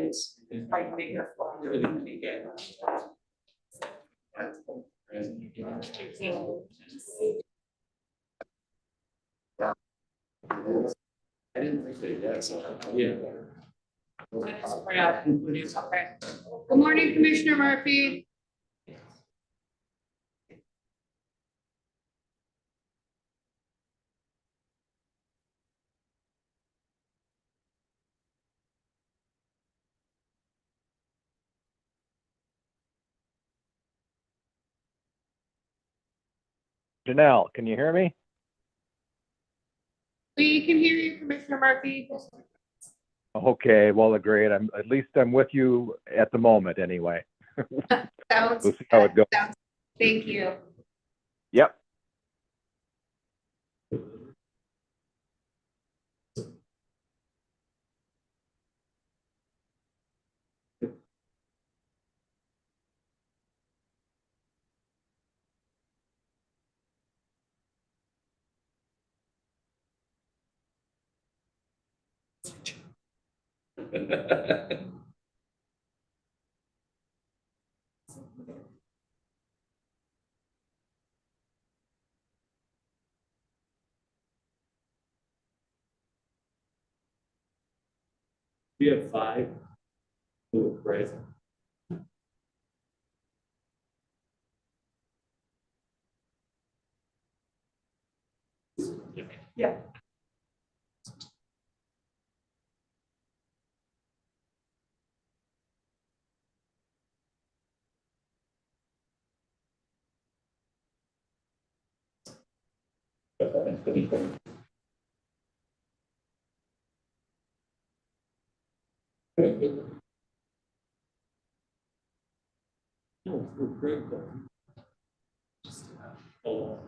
lines. Try to make it flow through the meeting. I didn't think they did, so yeah. Okay. Good morning, Commissioner Murphy. Janelle, can you hear me? We can hear you, Commissioner Murphy. Okay, well, great. At least I'm with you at the moment anyway. Sounds We'll see how it goes. Thank you. Yep. We have 5. Right. Yeah. No, we're great. Oh.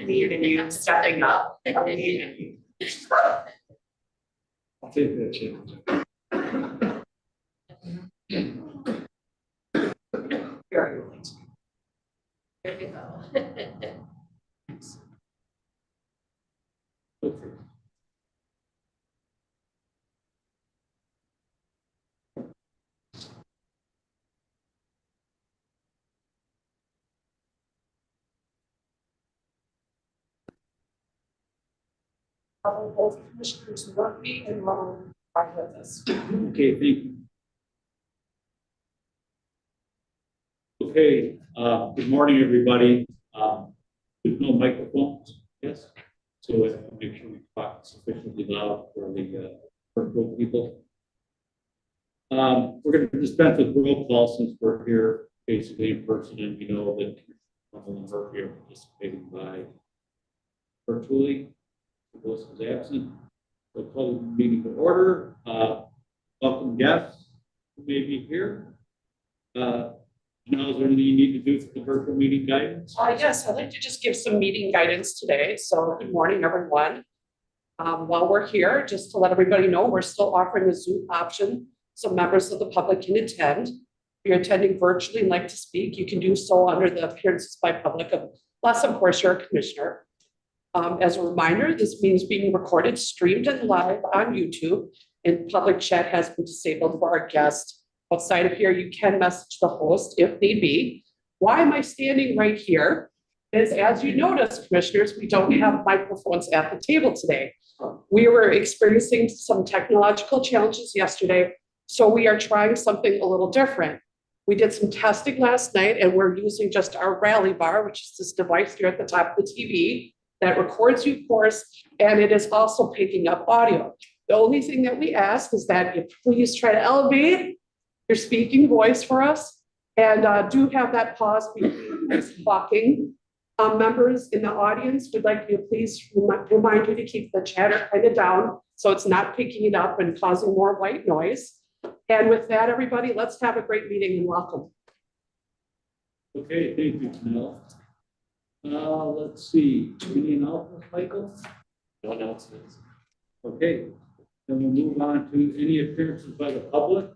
You stepping up. I'll take that chance. Very late. There you go. Okay. Both Commissioners Murphy and Rowan are with us. Okay, thank you. Okay, good morning, everybody. There's no microphones, yes? So we have to make sure we talk sufficiently loud for the virtual people. We're going to dispense with roll call since we're here basically in person, and we know that Commissioner Murphy are participating by virtually. Those is absent. So call the meeting to order. Welcome guests who may be here. Now, is there anything you need to do for the virtual meeting guidance? Yes, I'd like to just give some meeting guidance today. So good morning, everyone. While we're here, just to let everybody know, we're still offering a Zoom option so members of the public can attend. If you're attending virtually and like to speak, you can do so under the appearances by public, unless of course you're a commissioner. As a reminder, this means being recorded, streamed and live on YouTube, and public chat has been disabled for our guests. Outside of here, you can message the host if need be. Why am I standing right here? Is as you notice, commissioners, we don't have microphones at the table today. We were experiencing some technological challenges yesterday, so we are trying something a little different. We did some testing last night and we're using just our rally bar, which is this device here at the top of the TV that records you, of course, and it is also picking up audio. The only thing that we ask is that you please try to elevate your speaking voice for us, and do have that pause between talking. Members in the audience, would like you to please remind you to keep the chatter kind of down so it's not picking it up and causing more white noise. And with that, everybody, let's have a great meeting and welcome. Okay, thank you, Janelle. Let's see, any announcements, Michael? No announcements. Okay, then we'll move on to any appearances by the public.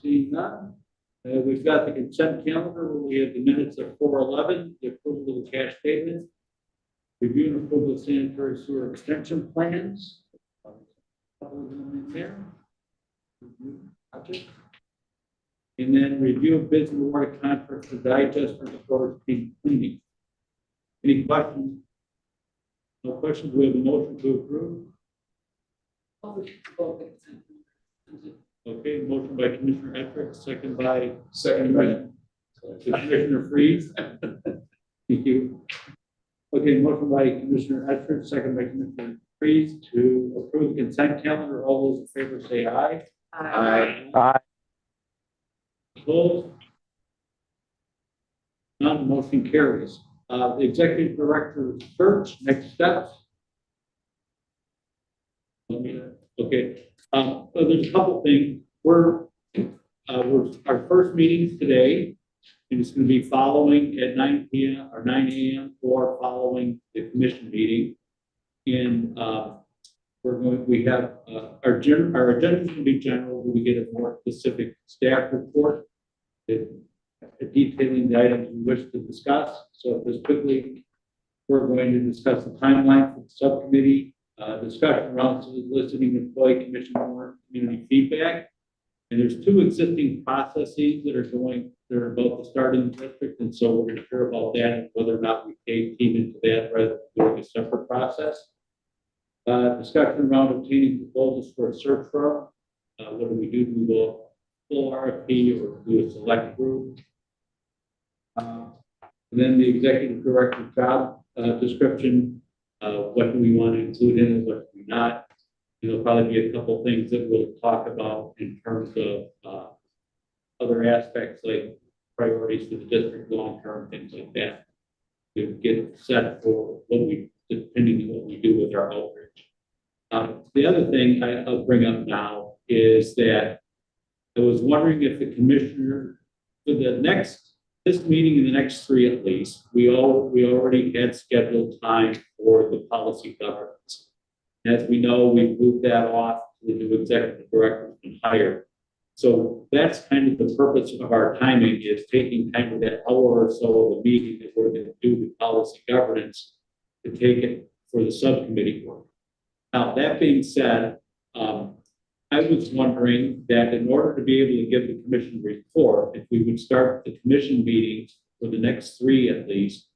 Seeing none, We've got the consent calendar where we have the minutes of 4/11, the approval of the cash statement, review and approval of sanitary sewer extension plans. Couple of them in there. And then review of bids and award contracts for digest for the storage tank cleaning. Any questions? No questions. We have a motion to approve. Okay, motion by Commissioner Etrick, second by Commissioner Freeze. Thank you. Okay, motion by Commissioner Etrick, second by Commissioner Freeze to approve the consent calendar. All those in favor say aye. Aye. Opposed? None, motion carries. The executive director search, next steps. Okay, there's a couple things. We're our first meeting is today, and it's going to be following at 9 p.m. or 9 a.m. or following the commission meeting. And we have our agenda is going to be general. We get a more specific staff report detailing the items we wish to discuss. So just quickly, we're going to discuss the timeline for the subcommittee, discussion around soliciting employee commission or community feedback. And there's two existing processes that are about to start in the district. And so we're going to hear about that and whether or not we take team into that rather than doing a separate process. Discussion around obtaining proposals for a search firm. What do we do? Do we go full RFP or do a select group? And then the executive director job description. What do we want to include in it? What do we not? There'll probably be a couple things that we'll talk about in terms of other aspects like priorities for the district, long-term, things like that. To get set for what we, depending on what we do with our outreach. The other thing I'll bring up now is that I was wondering if the commissioner, for this meeting and the next three at least, we already had scheduled time for the policy governance. As we know, we moved that off to the new executive director and hired. So that's kind of the purpose of our timing, is taking kind of that hour or so of the meeting that we're going to do the policy governance to take it for the subcommittee work. Now, that being said, I was wondering that in order to be able to give the commission report, if we would start the commission meetings for the next three at least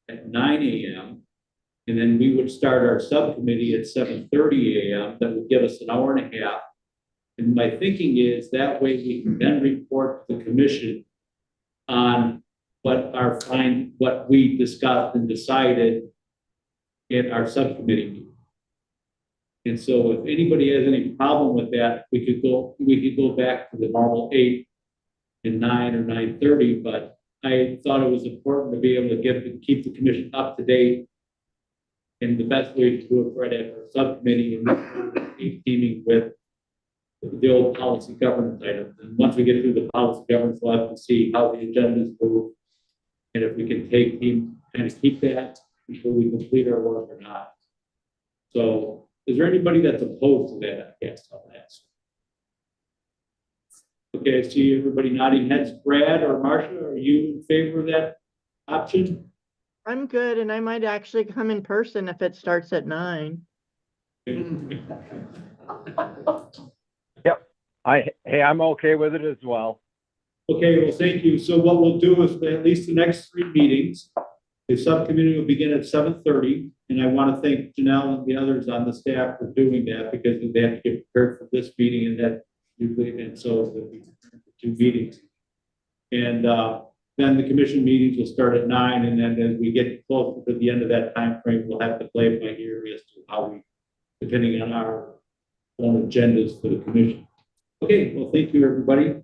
at 9 a.m. and then we would start our subcommittee at 7:30 a.m. That would give us an hour and a half. And my thinking is that way we can then report to the commission on what we discussed and decided in our subcommittee meeting. And so if anybody has any problem with that, we could go back to the normal 8 and 9 or 9:30, but I thought it was important to be able to keep the commission up to date. And the best way to do it right after a subcommittee and teaming with the old policy governance items. And once we get through the policy governance, we'll have to see how the agendas move. And if we can kind of keep that until we complete our work or not. So is there anybody that's opposed to that? I guess I'll ask. Okay, I see everybody nodding heads. Brad or Marcia, are you in favor of that option? I'm good, and I might actually come in person if it starts at 9. Yep. I'm okay with it as well. Okay, well, thank you. So what we'll do is at least the next three meetings, the subcommittee will begin at 7:30. And I want to thank Janelle and the others on the staff for doing that because they have to get prepared for this meeting and that usually, and so the two meetings. And then the commission meetings will start at 9. And then as we get closer to the end of that time frame, we'll have to play it by ear as to how we, depending on our own agendas for the commission. Okay, well, thank you, everybody.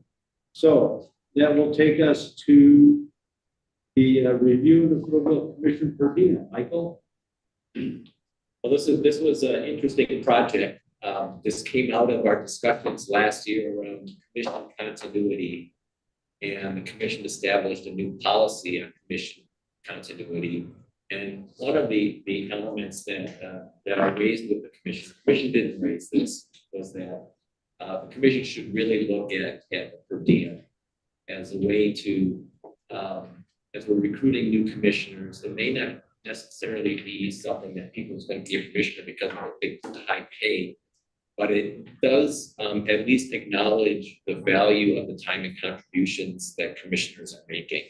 So that will take us to the review of the approval of commission per diem. Michael? Well, this was an interesting project. This came out of our discussions last year around commission continuity, and the commission established a new policy on commission continuity. And one of the elements that I raised with the commission didn't raise this, was that the commission should really look at the per diem. as a way to, as we're recruiting new commissioners, it may not necessarily be something that people is going to be a commissioner because of a big high pay, but it does at least acknowledge the value of the time and contributions that commissioners are making.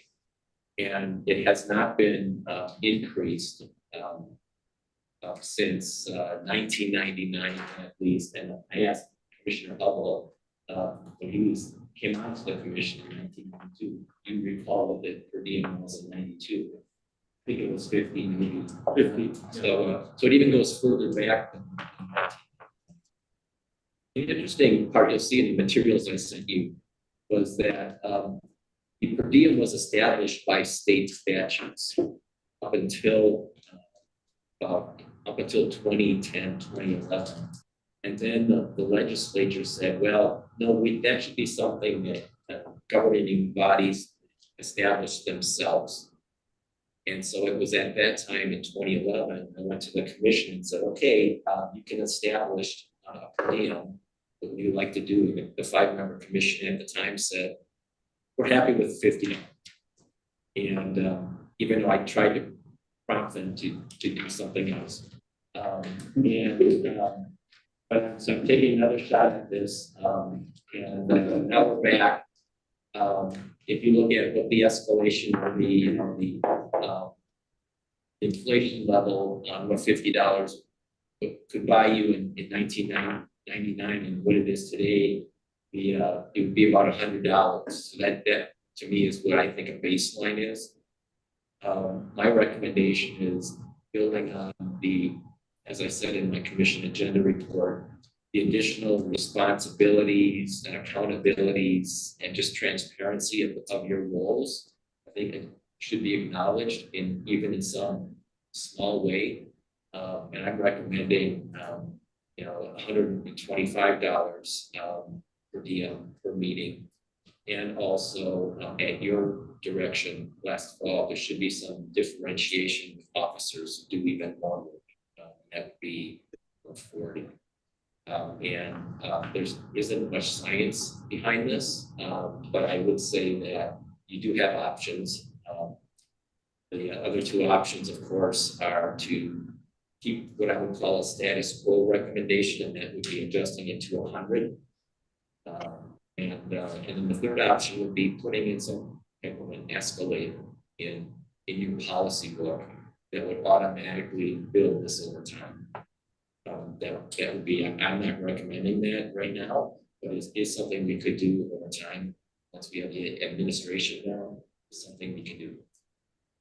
And it has not been increased since 1999 at least. And I asked Commissioner Hubble when he came on to the commission in 1992. You recall that the per diem was in 92. I think it was 50, maybe 50. So it even goes further back than that. The interesting part you'll see in the materials I sent you was that the per diem was established by state statutes up until 2010, 2011. And then the legislature said, well, no, that should be something that governing bodies establish themselves. And so it was at that time in 2011, I went to the commission and said, okay, you can establish a per diem. What would you like to do? And the 5-member commission at the time said, we're happy with $50. And even though I tried to prompt them to do something else. But so I'm taking another shot at this. And now we're back. If you look at what the escalation or the inflation level on what $50 could buy you in 1999 and what it is today, it would be about $100. So that to me is what I think a baseline is. My recommendation is building on as I said in my commission agenda report, the additional responsibilities and accountabilities and just transparency of your roles. I think it should be acknowledged even in some small way. And I'm recommending, $125 per diem per meeting. And also at your direction last fall, there should be some differentiation with officers who do even more work. That would be 40. There isn't much science behind this, but I would say that you do have options. The other two options, of course, are to keep what I would call a status quo recommendation, and that would be adjusting it to 100. And then the third option would be putting in some type of an escalator in your policy book that would automatically build this over time. That would be, I'm not recommending that right now, but it is something we could do over time. Once we have the administration down, it's something we can do.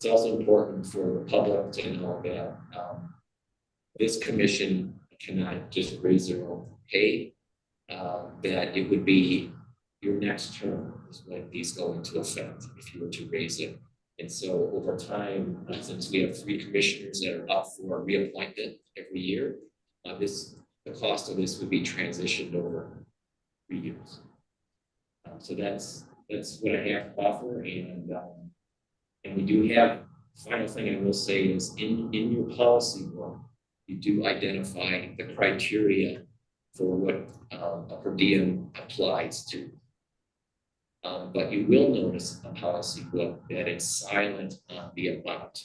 It's also important for the public to know that this commission cannot just raise their own pay, that it would be your next term is when these go into effect if you were to raise it. And so over time, since we have 3 commissioners that are up for reappointment every year, the cost of this would be transitioned over 3 years. So that's what I have to offer. And we do have, final thing I will say is in your policy book, you do identify the criteria for what a per diem applies to. But you will notice in the policy book that it's silent on the amount.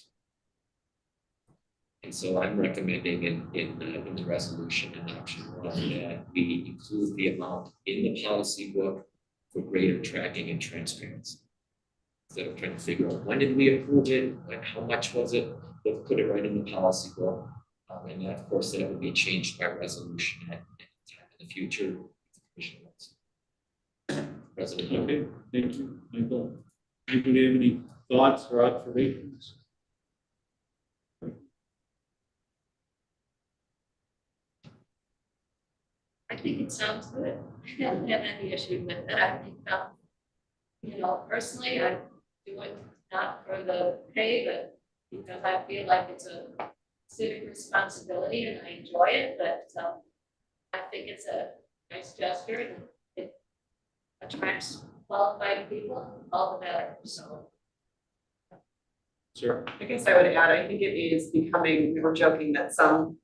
And so I'm recommending in the resolution in option 1 that we include the amount in the policy book for greater tracking and transparency. Instead of trying to figure out when did we approve it, like how much was it, let's put it right in the policy book. And that, of course, that would be changed by resolution at time in the future. President. Okay, thank you, Michael. Anybody have any thoughts or observations? I think it sounds good. I don't have any issue with it. I think, personally, I do it not for the pay, but because I feel like it's a civic responsibility and I enjoy it. But I think it's a nice gesture and it attracts qualified people, all the better. So. Sure. I guess I would add, I think it is becoming, we were joking that some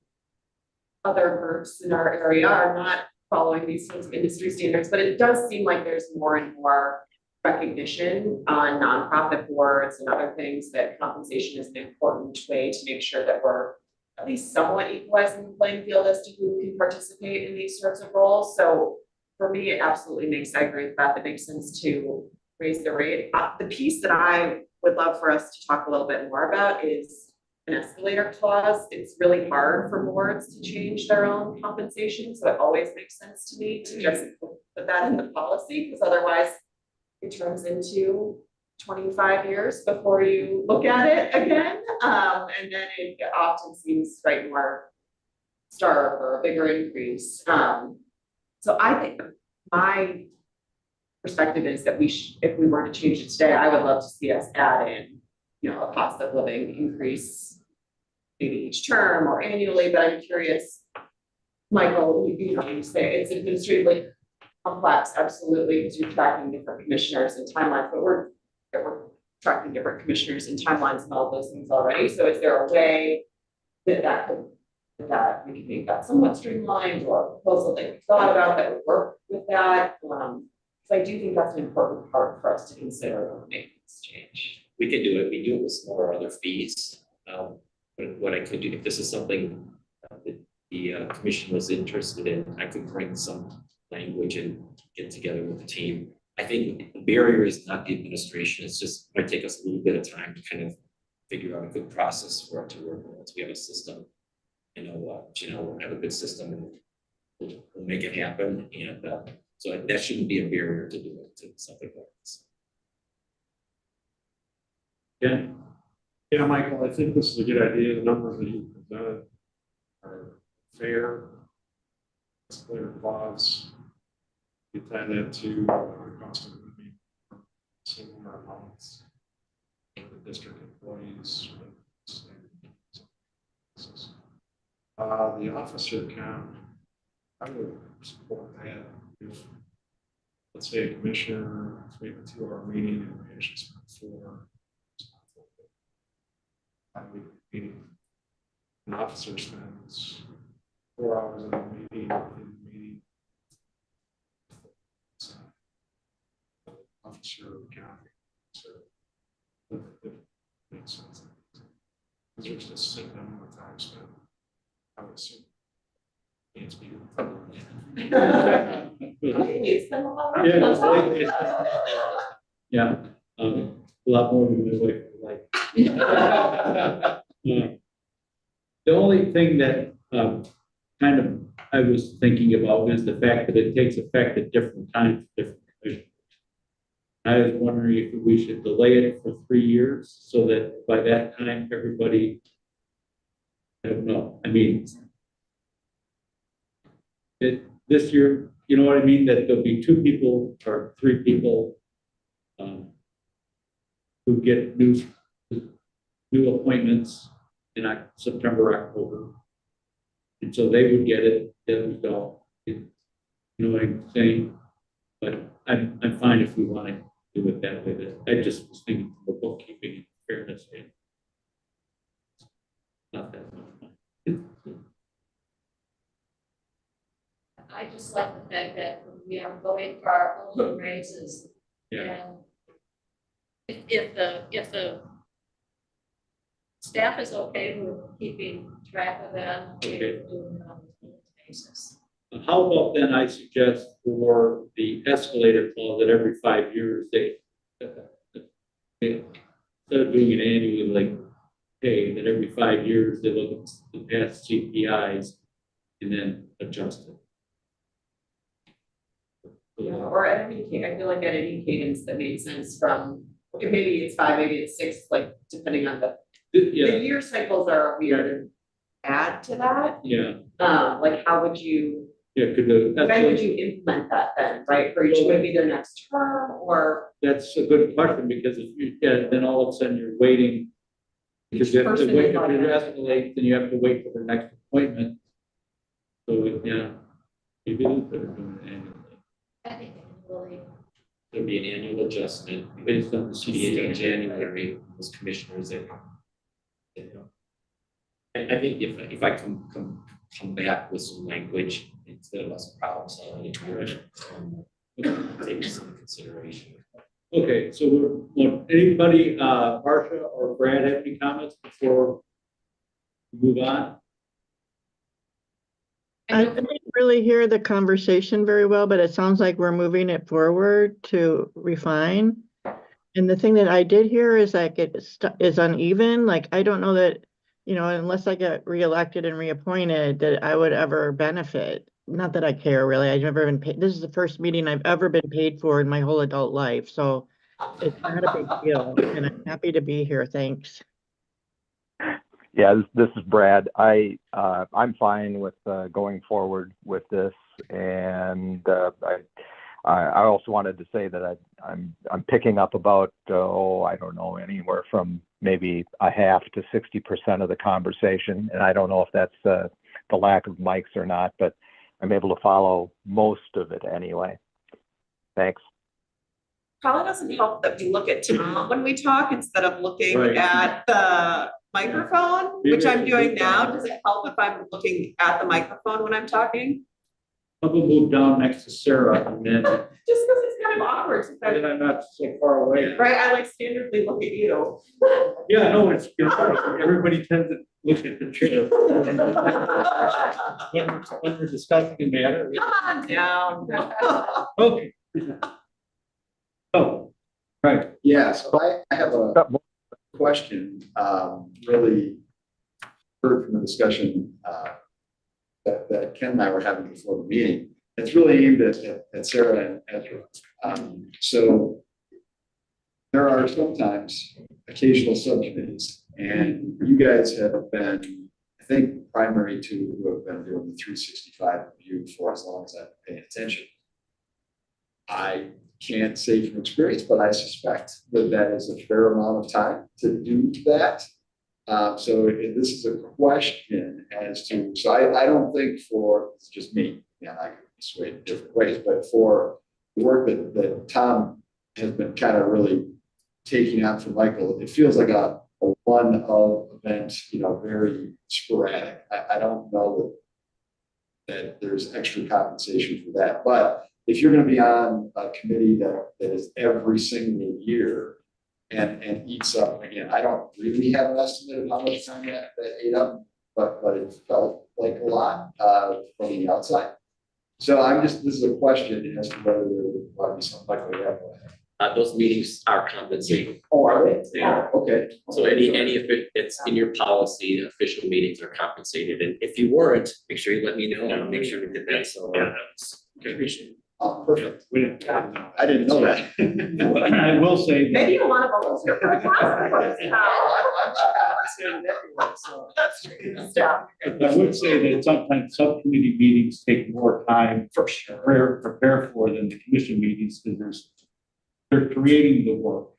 other groups in our area are not following these sorts of industry standards, but it does seem like there's more and more recognition on nonprofit boards and other things, that compensation is an important way to make sure that we're at least somewhat equalizing the playing field as to who can participate in these sorts of roles. So for me, it absolutely I agree with that, it makes sense to raise the rate. The piece that I would love for us to talk a little bit more about is an escalator clause. It's really hard for boards to change their own compensation, so it always makes sense to me to just put that in the policy, because otherwise it turns into 25 years before you look at it again. And then it often seems right more stark or a bigger increase. So I think my perspective is that if we were to change it today, I would love to see us add in, a cost of living increase, maybe each term or annually, but I'm curious, Michael, you say it's administratively complex, absolutely, because you're tracking different commissioners and timelines, but we're tracking different commissioners and timelines and all those things already. So is there a way that we can make that somewhat streamlined, or a proposal that we thought about that would work with that? Because I do think that's an important part for us to consider when we make this change. We could do it. We do it with some more other fees. But what I could do, if this is something that the commission was interested in, I could bring some language and get together with the team. I think the barrier is not the administration. It's just might take us a little bit of time to kind of figure out a good process for it to work once we have a system. We'll have a good system and we'll make it happen. And so that shouldn't be a barrier to do it, to something like this. Yeah, Michael, I think this is a good idea. The numbers that you presented are fair. It's clear clause. You tie that to the cost of living, similar amounts for the district employees. The officer count, I would support that. If, let's say, a commissioner, we have a 2-hour meeting and we actually spend 4 meeting. An officer spends 4 hours in the meeting, officer county. So it makes sense. Because there's just sit down with time spent. I would assume. It's beautiful. Yeah, a lot more than my wife would like. The only thing that kind of I was thinking about is the fact that it takes effect at different times, different commissions. I was wondering if we should delay it for 3 years so that by that time everybody, I don't know. I mean, this year, you know what I mean? That there'll be 2 people or 3 people who get new appointments in September, October. And so they would get it, then we don't. You know what I'm saying? But I'm fine if we want to do it that way. I just was thinking for bookkeeping and fairness. Not that much. I just like the fact that we are voting for our own raises. Yeah. And if the staff is okay with keeping track of that, Okay. doing it on a daily basis. How about then I suggest for the escalator clause that every 5 years they instead of doing it annually, like, hey, that every 5 years they look at the past CPIs and then adjust it. Yeah, or at any cadence, I feel like at any cadence that made sense from, okay, maybe it's 5, maybe it's 6, like depending on the year cycles are weird. Add to that, Yeah, like how would you, could when would you implement that then, right? For each, would it be their next term or? that's a good question because if you, then all of a sudden you're waiting. Because you have to person wait, is if like you that. escalate, then you have to wait for the next appointment. So, yeah, maybe it is better doing it annually. I think annually. There'll be an annual adjustment Based on the beginning CPI. of January, those commissioners that. I think if I come back with some language instead of us problem solving here, take this into consideration. Okay, so would anybody, Marcia or Brad have any comments before we move on? I didn't really hear the conversation very well, but it sounds like we're moving it forward to refine. And the thing that I did hear is like is uneven. Like, I don't know that, unless I get reelected and reappointed, that I would ever benefit. Not that I care really. I've never been paid. This is the first meeting I've ever been paid for in my whole adult life. So it's not a big deal. And I'm happy to be here. Thanks. Yeah, this is Brad. I'm fine with going forward with this, and I also wanted to say that I'm picking up about I don't know, anywhere from maybe a half to 60% of the conversation, and I don't know if that's the lack of mics or not, but I'm able to follow most of it anyway. Thanks. Probably doesn't help that we look at Tom when we talk instead of looking Right. at the microphone, which I'm doing now. Does it help if I'm looking at the microphone when I'm talking? I'm gonna move down next to Sarah and then, Just because it's kind of awkward. since then I- I'm not so far away. Right, I like standardly look at you. Yeah, no, it's, everybody tends to look at the chair. When we're discussing a matter. Come on down. Okay. Oh, right. Yeah, so I have a question, really heard from the discussion, that Ken and I were having before the meeting. It's really aimed at Sarah and Ezra. So there are sometimes occasional subcommittees, and you guys have been, I think, primary to who have been doing the 365 review for as long as I've been paying attention. I can't say from experience, but I suspect that that is a fair amount of time to do that. So this is a question as to, so I don't think it's just me, and I could be swayed in different ways, but for the work that Tom has been kind of really taking on from Michael, it feels like a one-off event, very sporadic. I don't know that there's extra compensation for that, but if you're going to be on a committee that is every single year and eats up, again, I don't really have an estimate of how much time that ate up, but it felt like a lot from the outside. So this is a question as to whether there would be something like that. Those meetings are compensated. Oh, are they? They are. Okay. So it's in your policy, official meetings are compensated, and if you weren't, make sure you let me know, and make sure we did that, so. Okay. Appreciate it. Oh, perfect. We didn't. I didn't know that. And I will say that. Maybe you want to volunteer for a task force now. That's good stuff. I would say that sometimes subcommittee meetings take more time For sure. prepare for than the commission meetings, because they're creating the work.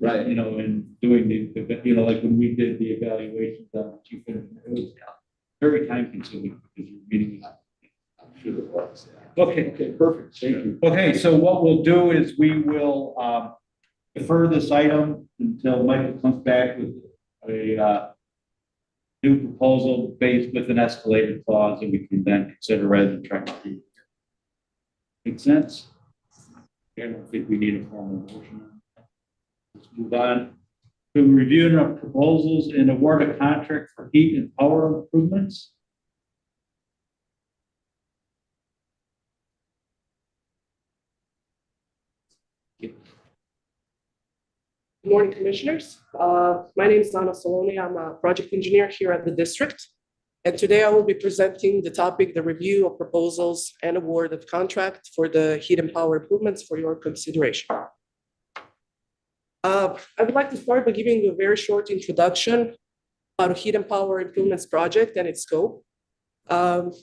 Right. And doing like when we did the evaluations on the chief engineer, it was very time consuming because you're meeting. I'm sure it was, yeah. Okay, Perfect, thank you. okay, so what we'll do is we will defer this item until Michael comes back with a new proposal based with an escalated clause that we can then consider rather than trying to do. Make sense? I don't think we need a formal motion. Let's move on to reviewing of proposals and award a contract for heat and power improvements. Good morning, Commissioners. My name is Anna Soloni. I'm a project engineer here at the district. And today I will be presenting the topic, the review of proposals and award of contract for the heat and power improvements for your consideration. I would like to start by giving you a very short introduction about a heat and power improvements project and its scope.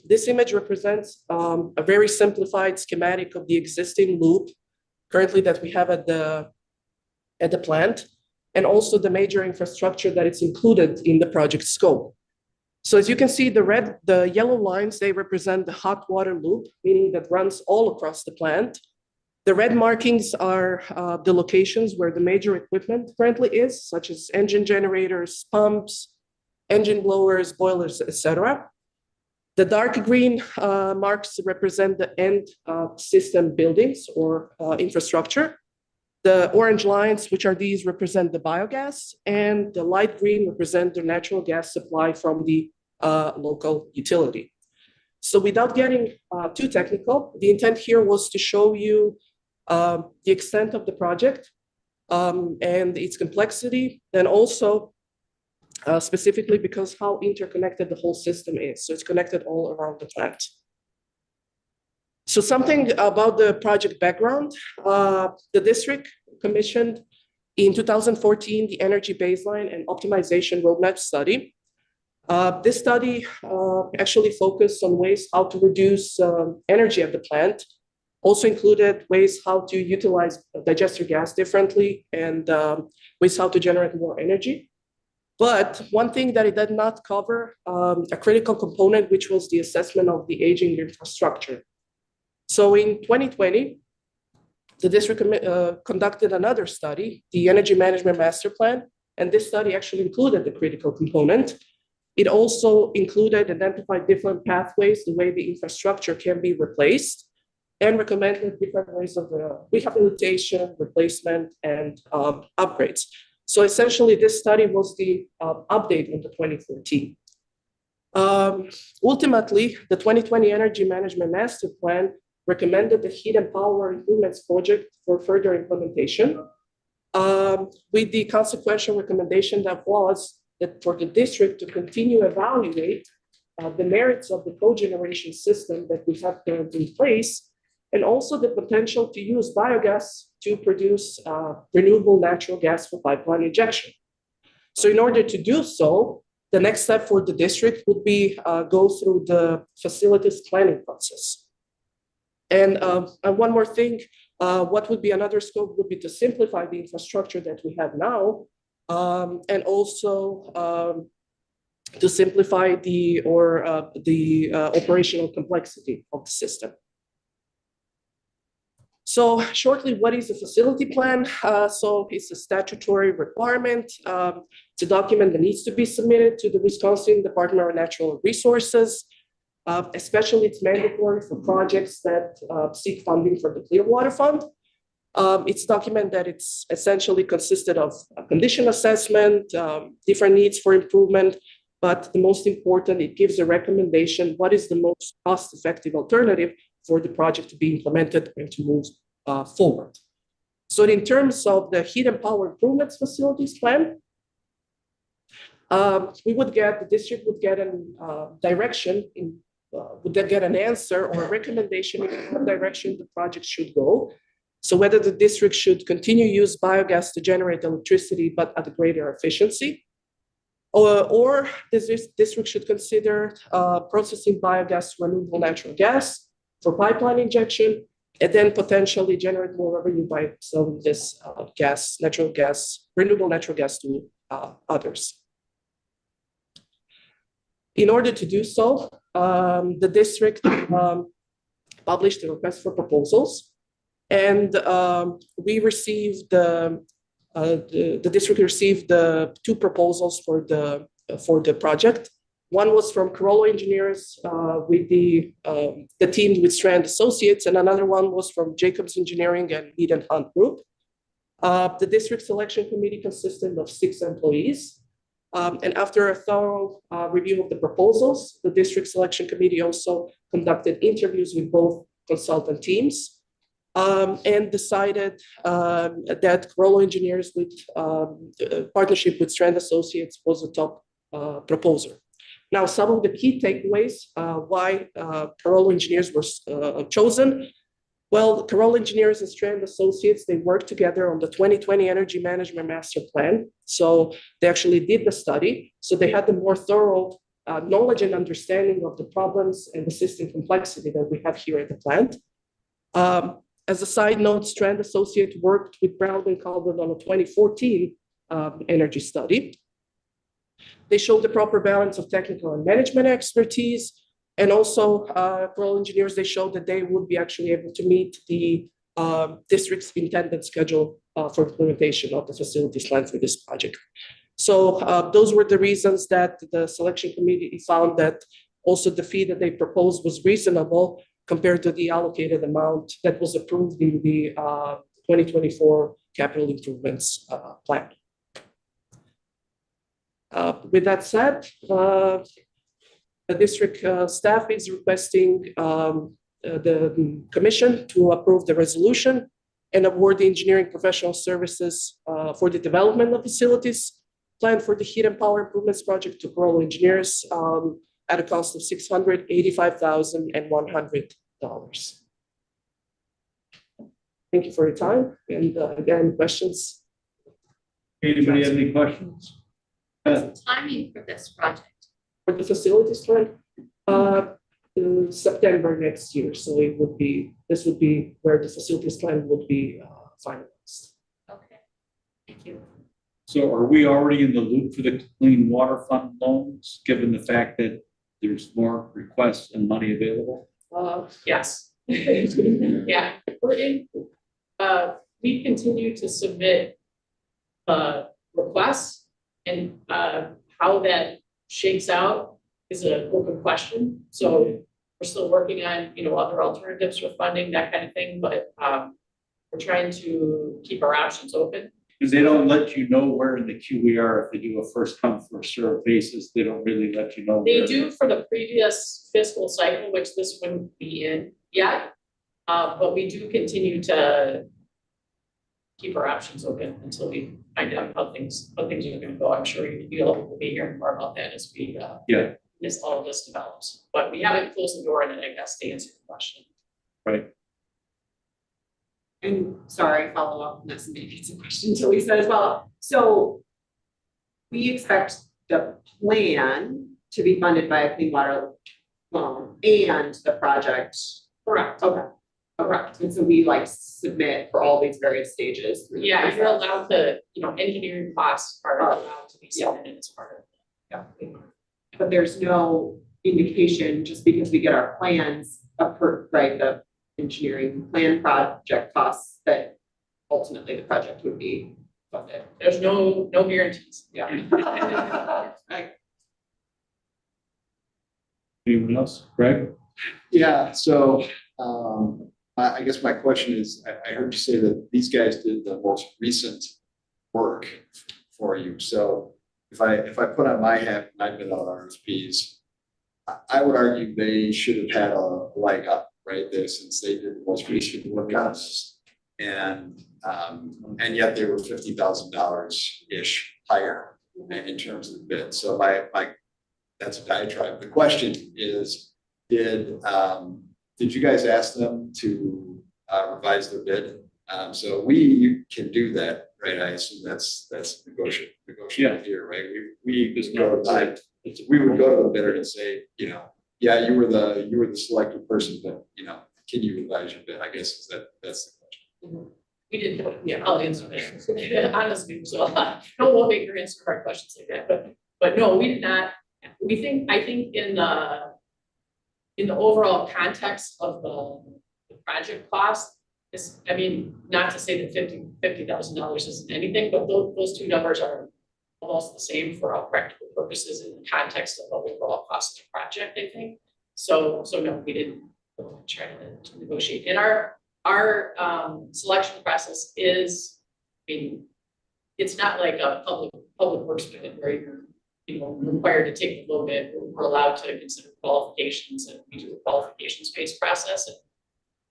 This image represents a very simplified schematic of the existing loop currently that we have at the plant, and also the major infrastructure that is included in the project scope. So as you can see, the yellow lines, they represent the hot water loop, meaning that runs all across the plant. The red markings are the locations where the major equipment currently is, such as engine generators, pumps, engine blowers, boilers, etc. The dark green marks represent the end system buildings or infrastructure. The orange lines, which are these, represent the biogas, and the light green represent the natural gas supply from the local utility. So without getting too technical, the intent here was to show you the extent of the project and its complexity, and also specifically because how interconnected the whole system is. So it's connected all around the plant. So something about the project background. The district commissioned in 2014 the Energy Baseline and Optimization Roadmap Study. This study actually focused on ways how to reduce energy at the plant, also included ways how to utilize digester gas differently, and ways how to generate more energy. But one thing that it did not cover, a critical component, which was the assessment of the aging infrastructure. So in 2020, the district conducted another study, the Energy Management Master Plan, and this study actually included the critical component. It also included identified different pathways, the way the infrastructure can be replaced, and recommended different ways of rehabilitation, replacement, and upgrades. So essentially, this study was the update on the 2014. Ultimately, the 2020 Energy Management Master Plan recommended the heat and power improvements project for further implementation, with the consequential recommendation that was that for the district to continue evaluate the merits of the cogeneration system that we have currently in place, and also the potential to use biogas to produce renewable natural gas for pipeline injection. So in order to do so, the next step for the district would be go through the facilities planning process. And one more thing, what would be another scope would be to simplify the infrastructure that we have now, and also to simplify the operational complexity of the system. So shortly, what is a facility plan? So it's a statutory requirement. It's a document that needs to be submitted to the Wisconsin Department of Natural Resources. Especially it's mandatory for projects that seek funding for the Clearwater Fund. It's a document that it's essentially consisted of a condition assessment, different needs for improvement, but the most important, it gives a recommendation, what is the most cost-effective alternative for the project to be implemented and to move forward. So in terms of the heat and power improvements facilities plan, the district would get a direction in would then get an answer or a recommendation in what direction the project should go. So whether the district should continue use biogas to generate electricity, but at a greater efficiency, or this district should consider processing biogas to renewable natural gas for pipeline injection, and then potentially generate more revenue by selling this renewable natural gas to others. In order to do so, the district published a request for proposals, and we received the district received the two proposals for the project. One was from Carollo Engineers with the team with Strand Associates, and another one was from Jacobs Engineering and Mead and Hunt Group. The district selection committee consisted of 6 employees. And after a thorough review of the proposals, the district selection committee also conducted interviews with both consultant teams and decided that Carollo Engineers with partnership with Strand Associates was the top proposer. Now, some of the key takeaways why Carollo Engineers were chosen. Well, Carollo Engineers and Strand Associates, they worked together on the 2020 Energy Management Master Plan. So they actually did the study. So they had the more thorough knowledge and understanding of the problems and the system complexity that we have here at the plant. As a side note, Strand Associates worked with Brown and Calvert on a 2014 energy study. They showed the proper balance of technical and management expertise. And also, Carollo Engineers, they showed that they would be actually able to meet the district's intended schedule for implementation of the facilities plan for this project. So those were the reasons that the selection committee found that also the fee that they proposed was reasonable compared to the allocated amount that was approved in the 2024 capital improvements plan. With that said, the district staff is requesting the commission to approve the resolution and award the engineering professional services for the development of facilities planned for the heat and power improvements project to Pearl Engineers at a cost of $685,100. Thank you for your time. And again, questions? Anybody have any questions? What's the timing for this project? For the facilities plan, September next year. So it would be, this would be where the facilities plan would be finalized. Okay, thank you. So are we already in the loop for the clean water fund loans, given the fact that there's more requests and money available? Yes. Yeah, we're in, we continue to submit requests, and how that shakes out is an open question. So we're still working on, other alternatives for funding, that kind of thing, but we're trying to keep our options open. Because they don't let you know where in the queue we are if they do a first come, first served basis. They don't really let you know. They where. do for the previous fiscal cycle, which this wouldn't be in yet. But we do continue to keep our options open until we find out how things are gonna go. I'm sure you'll be hearing more about that as we as all of this develops. But we haven't closed the door on it, I guess, to answer your question. Right. And sorry, follow up on this, maybe it's a question to Lisa as well. So we expect the plan to be funded by a clean water loan and the project. Correct. Okay. Correct. And so we submit for all these various stages. Yeah, you're allowed to, engineering costs are allowed to be submitted as part of it. Yeah. But there's no indication, just because we get our plans approved, right, the engineering plan project costs, that ultimately the project would be funded. There's no guarantees. Yeah. Right. Anyone else? Greg? Yeah, so I guess my question is, I heard you say that these guys did the most recent work for you. So if I put on my hat, and I've been on RFPs, I would argue they should have had a leg up, right? There, since they did the most recent work on us. And yet they were $50,000-ish higher in terms of the bid. So that's a diatribe. The question is, did you guys ask them to revise their bid? So we can do that, right? I assume that's negotiable here, right? We would go to the bidder and say, yeah, you were the selected person, but can you revise your bid? I guess that's the question. We didn't, I'll answer that. Honestly, so I won't make her answer hard questions like that, but no, we did not. I think in the overall context of the project cost, not to say that $50,000 isn't anything, but those two numbers are almost the same for all practical purposes in the context of the overall cost of the project, I think. So no, we didn't try to negotiate. And our selection process is, it's not like a public works bid where you're required to take the low bid. We're allowed to consider qualifications, and we do a qualifications-based process. And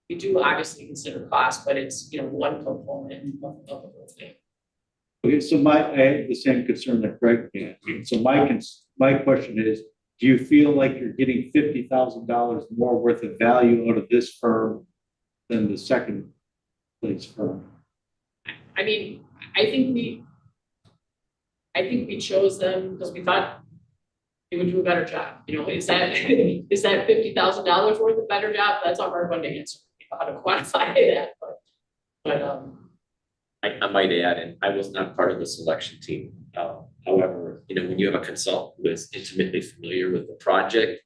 we do obviously consider cost, but it's one component of the whole thing. Okay, so I have the same concern that Greg had. So my question is, do you feel like you're getting $50,000 more worth of value out of this firm than the second place firm? I think we chose them because we thought they would do a better job. Is that $50,000 worth of better job? That's a hard one to answer. How to quantify that, but I might add, and I was not part of the selection team. However, when you have a consultant who is intimately familiar with the project,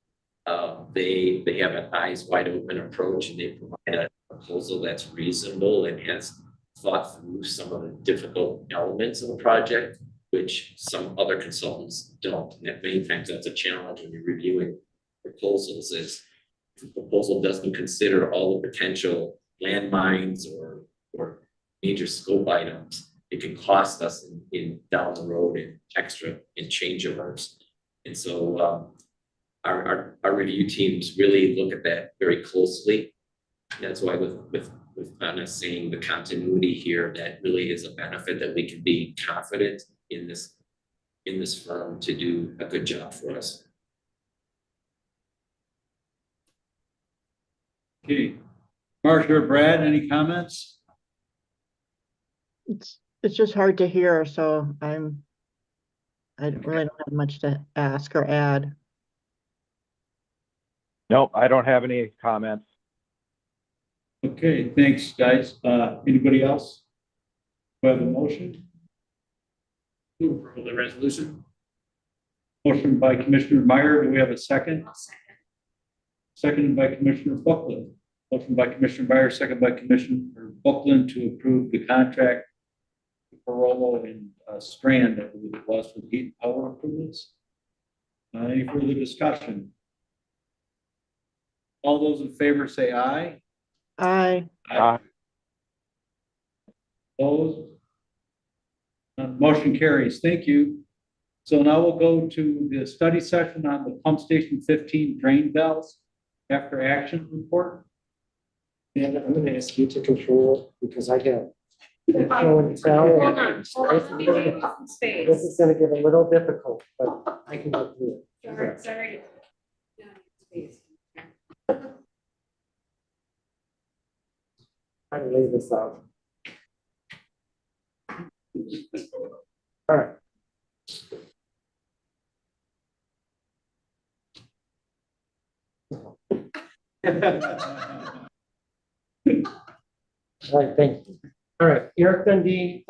they have an eyes wide open approach, and they provide a proposal that's reasonable and has thought through some of the difficult elements of the project, which some other consultants don't. And many times that's a challenge when you're reviewing proposals, is if the proposal doesn't consider all the potential landmines or major scope items, it can cost us in down the road in extra in changeovers. And so our review teams really look at that very closely. That's why with Anna saying the continuity here, that really is a benefit that we can be confident in this firm to do a good job for us. Okay. Marcia or Brad, any comments? It's just hard to hear, so I really don't have much to ask or add. Nope, I don't have any comments. Okay, thanks, guys. Anybody else? Do I have a motion? Move approval of the resolution. Motion by Commissioner Meyer. Do we have a second? Seconded by Commissioner Buckland. Motion by Commissioner Meyer, second by Commissioner Buckland to approve the contract for Rolo and Strand, I believe it was, for the heat and power improvements. Any further discussion? All those in favor say aye. Aye. Opposed? Motion carries. Thank you. So now we'll go to the study session on the pump station 15 drain valves after action report. And I'm gonna ask you to control, because I have. Show and tell. Hold on, some space. This is gonna get a little difficult, but I can get through it. Sorry. Try to lay this out. All right. All right, thank you. All right, Eric Dundee,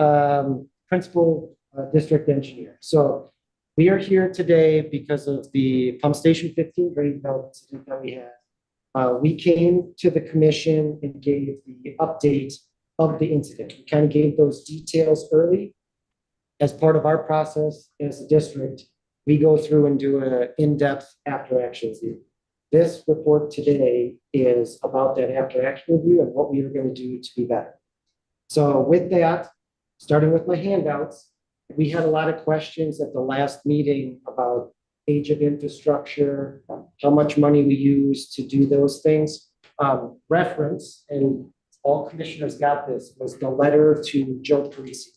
Principal District Engineer. So we are here today because of the pump station 15 drain valve incident that we had. We came to the commission and gave the update of the incident. We kind of gave those details early. As part of our process as a district, we go through and do an in-depth after action review. This report today is about that after action review and what we are going to do to be better. So with that, starting with my handouts, we had a lot of questions at the last meeting about age of infrastructure, how much money we use to do those things. Reference, and all commissioners got this, was the letter to Joe Parisi.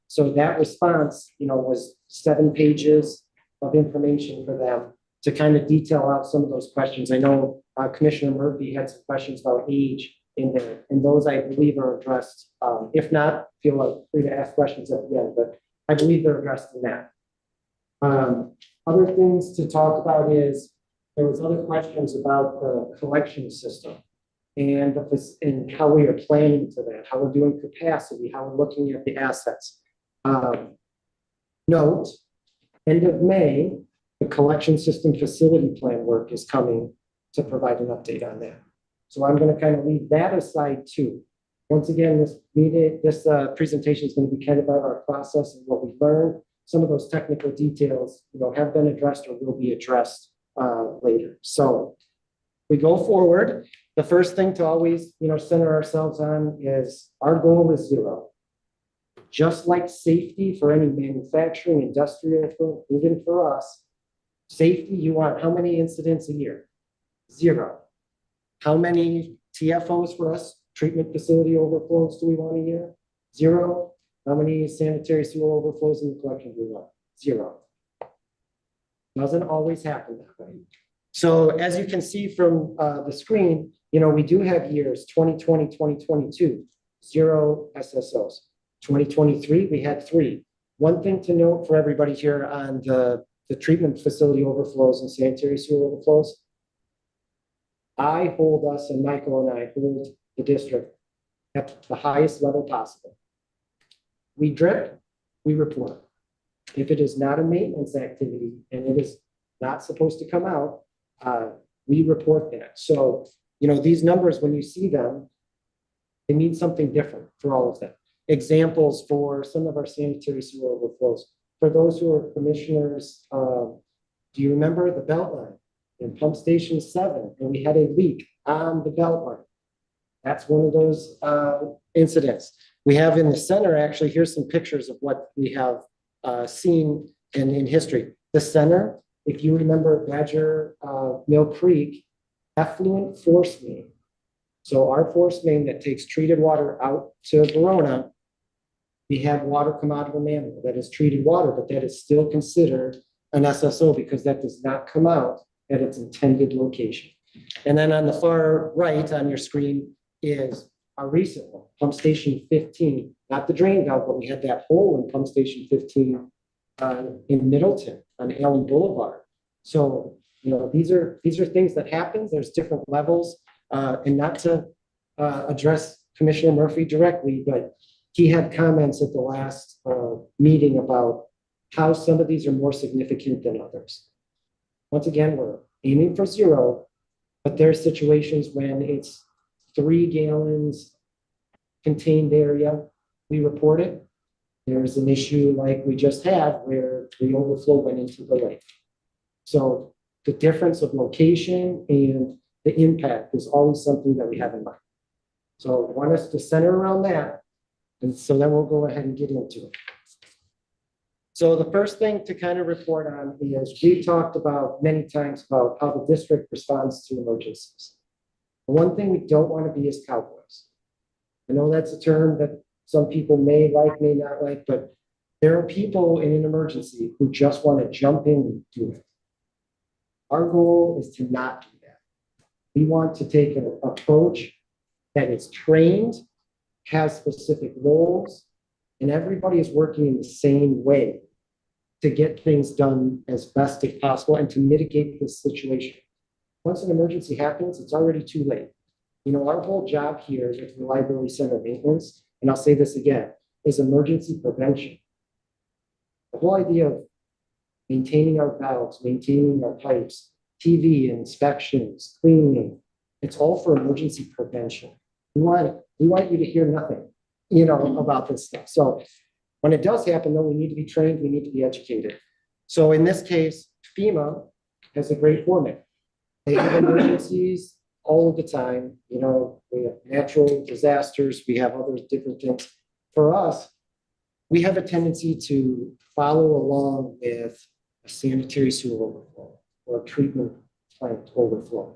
So that response, was 7 pages of information for them to kind of detail out some of those questions. I know Commissioner Murphy had some questions about age in there, and those I believe are addressed. If not, feel free to ask questions at the end, but I believe they're addressed in that. Other things to talk about is there was other questions about the collection system and how we are planning for that, how we're doing capacity, how we're looking at the assets. Note, end of May, the collection system facility plan work is coming to provide an update on that. So I'm going to kind of leave that aside too. Once again, this presentation is going to be kind of about our process and what we learned. Some of those technical details, have been addressed or will be addressed later. So we go forward. The first thing to always, center ourselves on is our goal is 0. Just like safety for any manufacturing, industrial, even for us, safety, you want how many incidents a year? 0. How many TFOs for us, treatment facility overflows, do we want a year? 0. How many sanitary sewer overflows in the collection do we want? 0. Doesn't always happen that way. So as you can see from the screen, we do have years 2020, 2022, 0 SSOs. 2023, we had 3. One thing to note for everybody here on the treatment facility overflows and sanitary sewer overflows, I hold us, and Michael and I hold the district at the highest level possible. We drip, we report. If it is not a maintenance activity and it is not supposed to come out, we report that. So, these numbers, when you see them, they mean something different for all of them. Examples for some of our sanitary sewer overflows. For those who are commissioners, do you remember the belt line in pump station 7? And we had a leak on the belt line. That's one of those incidents. We have in the center, actually, here's some pictures of what we have seen in history. The center, if you remember Badger Mill Creek, effluent force main. So our force main that takes treated water out to Verona, we have water come out of a manhole that is treated water, but that is still considered an SSO because that does not come out at its intended location. And then on the far right on your screen is our recent one, pump station 15, not the drain valve, but we had that hole in pump station 15 in Middleton on Allen Boulevard. So, you know, these are things that happen. There's different levels, and not to address Commissioner Murphy directly, but he had comments at the last meeting about how some of these are more significant than others. Once again, we're aiming for 0, but there are situations when it's 3 gallons contained area, we report it. There's an issue like we just had where the overflow went into the lake. So the difference of location and the impact is always something that we have in mind. So I want us to center around that. And so then we'll go ahead and get into it. So the first thing to kind of report on is we talked about many times about how the district responds to emergencies. The one thing we don't want to be is cowboys. I know that's a term that some people may like, may not like, but there are people in an emergency who just want to jump in and do it. Our goal is to not do that. We want to take an approach that is trained, has specific roles, and everybody is working in the same way to get things done as best as possible and to mitigate this situation. Once an emergency happens, it's already too late. You know, our whole job here with Reliability Center Maintenance, and I'll say this again, is emergency prevention. The whole idea of maintaining our valves, maintaining our pipes, TV inspections, cleaning, it's all for emergency prevention. We want you to hear nothing, you know, about this stuff. So when it does happen, though, we need to be trained, we need to be educated. So in this case, FEMA has a great format. They have emergencies all of the time. You know, we have natural disasters, we have other different things. For us, we have a tendency to follow along with a sanitary sewer overflow or a treatment plant overflow.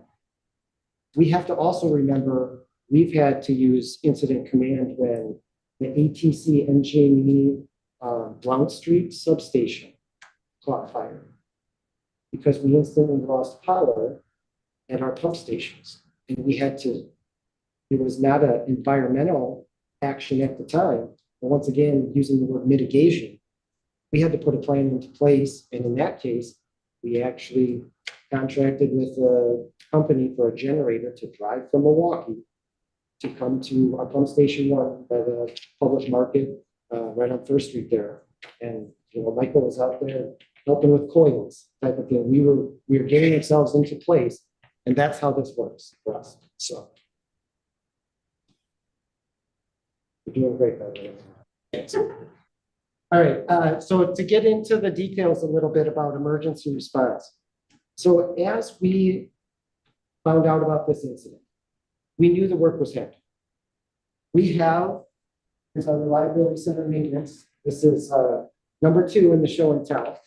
We have to also remember we've had to use incident command when the ATC NJME Blount Street substation caught fire because we instantly lost power at our pump stations. And we had to, it was not an environmental action at the time, but once again, using the word mitigation, we had to put a plan into place. And in that case, we actually contracted with a company for a generator to drive from Milwaukee to come to our pump station 1 by the public market right on First Street there. And, you know, Michael was out there helping with coils type of thing. We were getting ourselves into place, and that's how this works for us. So we're doing great, by the way. Thanks. All right, so to get into the details a little bit about emergency response. So as we found out about this incident, we knew the work was happening. We have, here's our Reliability Center Maintenance. This is number 2 in the show and tell.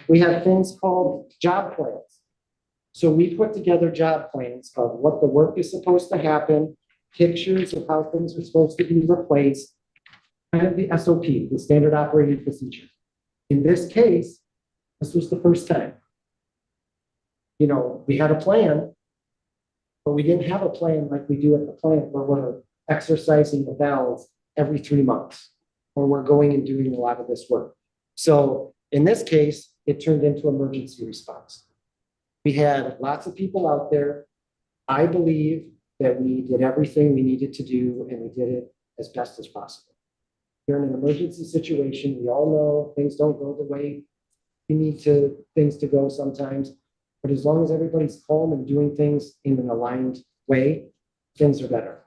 We have things called job plans. So we put together job plans of what the work is supposed to happen, pictures of how things are supposed to be replaced, kind of the SOP, the standard operating procedure. In this case, this was the first time. You know, we had a plan, but we didn't have a plan like we do at the plant where we're exercising the valves every 3 months, or we're going and doing a lot of this work. So in this case, it turned into emergency response. We had lots of people out there. I believe that we did everything we needed to do, and we did it as best as possible. During an emergency situation, we all know things don't go the way we need things to go sometimes. But as long as everybody's calm and doing things in an aligned way, things are better.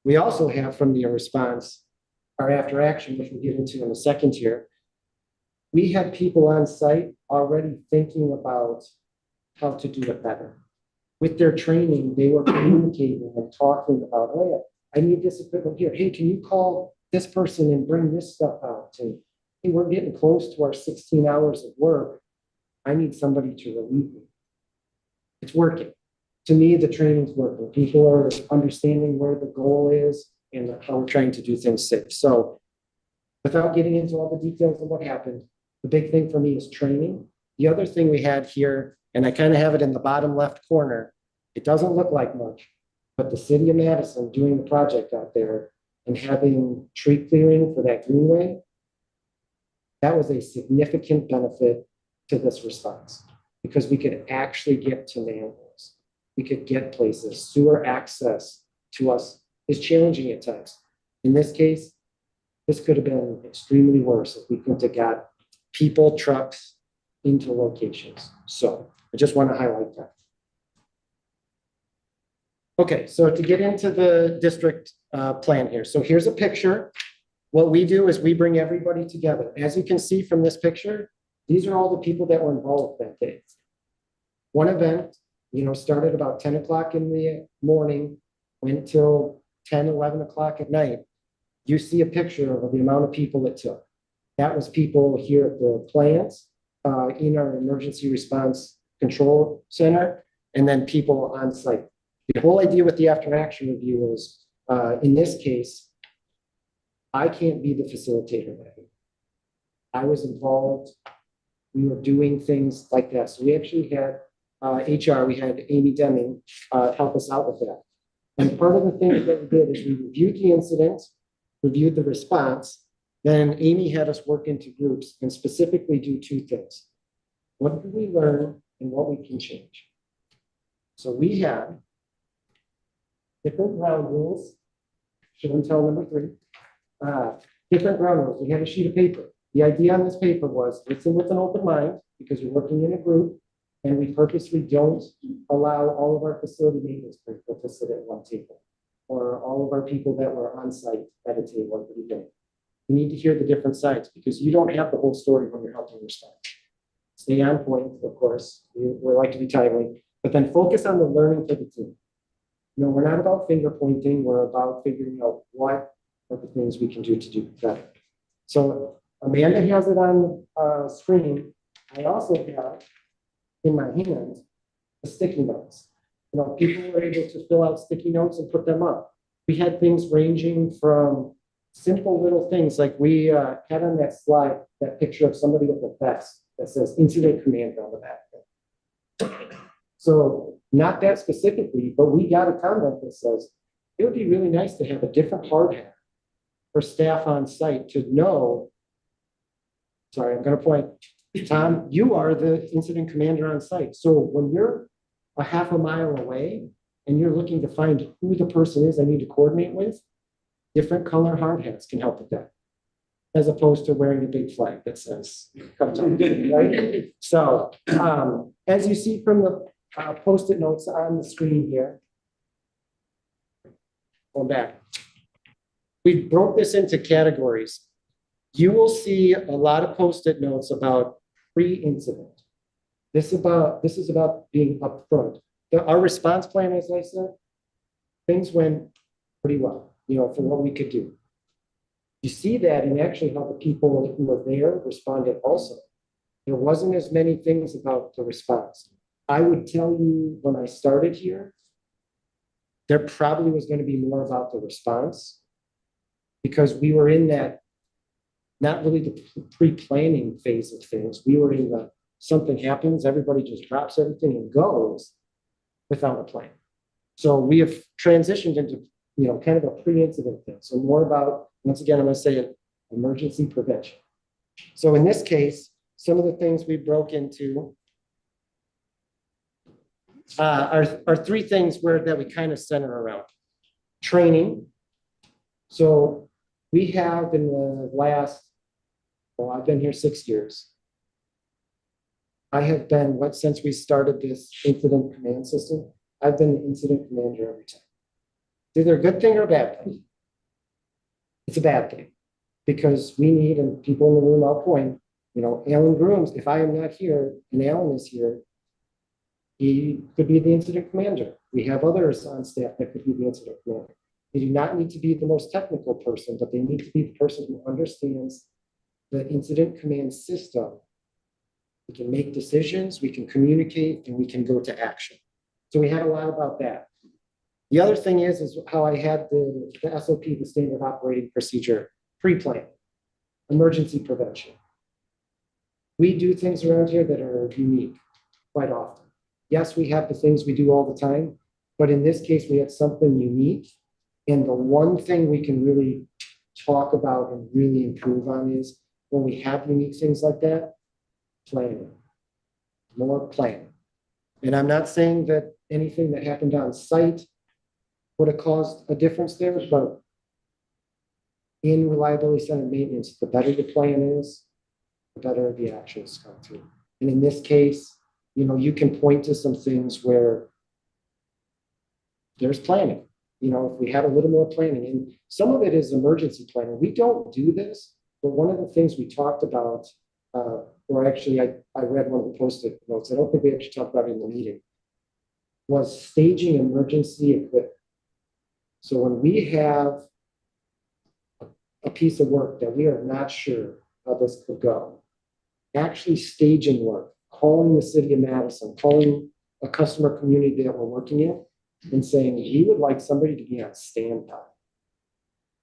We also have from the response, our after action, which we'll get into in a second here. We had people on site already thinking about how to do it better. with their training, they were communicating and talking about, oh yeah, I need this equipment here. Hey, can you call this person and bring this stuff out? And hey, we're getting close to our 16 hours of work. I need somebody to relieve me. It's working. To me, the training's working. People are understanding where the goal is and how we're trying to do things safe. So without getting into all the details of what happened, the big thing for me is training. The other thing we had here, and I kind of have it in the bottom left corner, it doesn't look like much, but the city of Madison doing the project out there and having tree clearing for that greenway, that was a significant benefit to this response because we could actually get to manholes. We could get places. Sewer access to us is challenging at times. In this case, this could have been extremely worse if we couldn't have got people, trucks into locations. So I just want to highlight that. Okay, so to get into the district plan here. So here's a picture. What we do is we bring everybody together. As you can see from this picture, these are all the people that were involved that day. One event, started about 10 o'clock in the morning, went till 10, 11 o'clock at night. You see a picture of the amount of people it took. That was people here at the plants, in our emergency response control center, and then people on site. The whole idea with the after action review is, in this case, I can't be the facilitator that week. I was involved. We were doing things like that. So we actually had HR, we had Amy Deming help us out with that. And part of the things that we did is we reviewed the incident, reviewed the response, then Amy had us work into groups and specifically do two things. What did we learn and what we can change? So we had different ground rules. Show and tell number 3. Different ground rules. We had a sheet of paper. The idea on this paper was listen with an open mind because you're working in a group, and we purposely don't allow all of our facility maintenance people to sit at one table, or all of our people that were on site at a table at the beginning. You need to hear the different sides because you don't have the whole story when you're helping respond. Stay on point, of course. We like to be timely, but then focus on the learning for the team. We're not about finger pointing. We're about figuring out what are the things we can do to do better. So Amanda has it on screen. I also have in my hands the sticky notes. People were able to fill out sticky notes and put them up. We had things ranging from simple little things like we had on that slide that picture of somebody with a vest that says incident commander on the back. So not that specifically, but we got a comment that says it would be really nice to have a different hard hat for staff on site to know. Sorry, I'm going to point. Tom, you are the incident commander on site. So when you're a half a mile away and you're looking to find who the person is I need to coordinate with, different color hard hats can help with that, as opposed to wearing a big flag that says, come talk to me, right? So as you see from the post-it notes on the screen here, going back, we broke this into categories. You will see a lot of post-it notes about pre-incident. This is about being upfront. Our response plan, as I said, things went pretty well, for what we could do. You see that in actually how the people who were there responded also. There wasn't as many things about the response. I would tell you when I started here, there probably was going to be more about the response because we were in that, not really the pre-planning phase of things. We were in the something happens, everybody just drops everything and goes without a plan. So we have transitioned into, kind of a pre-incident thing. So more about, once again, I'm going to say it, emergency prevention. So in this case, some of the things we broke into are 3 things that we kind of center around. Training. So we have in the last, I've been here 6 years. I have been, since we started this incident command system, I've been the incident commander every time. It's either a good thing or a bad thing. It's a bad thing because we need, and people in the room, I'll point, Alan Grooms, if I am not here and Alan is here, He could be the incident commander. We have others on staff that could be the incident commander. They do not need to be the most technical person, but they need to be the person who understands the incident command system. We can make decisions, we can communicate, and we can go to action. So we had a lot about that. The other thing is how I had the SOP, the standard operating procedure, pre-plan, emergency prevention. We do things around here that are unique quite often. Yes, we have the things we do all the time, but in this case, we had something unique. And the one thing we can really talk about and really improve on is when we have unique things like that, planning, more planning. And I'm not saying that anything that happened on site would have caused a difference there, but in reliability center maintenance, the better the plan is, the better the actions come through. And in this case, you know, you can point to some things where there's planning. You know, if we had a little more planning, and some of it is emergency planning. We don't do this, but one of the things we talked about, or actually I read one of the post-it notes, I don't think we actually talked about it in the meeting, was staging emergency equipment. So when we have a piece of work that we are not sure how this could go, actually staging work, calling the city of Madison, calling a customer community that we're working in, and saying we would like somebody to be on standby.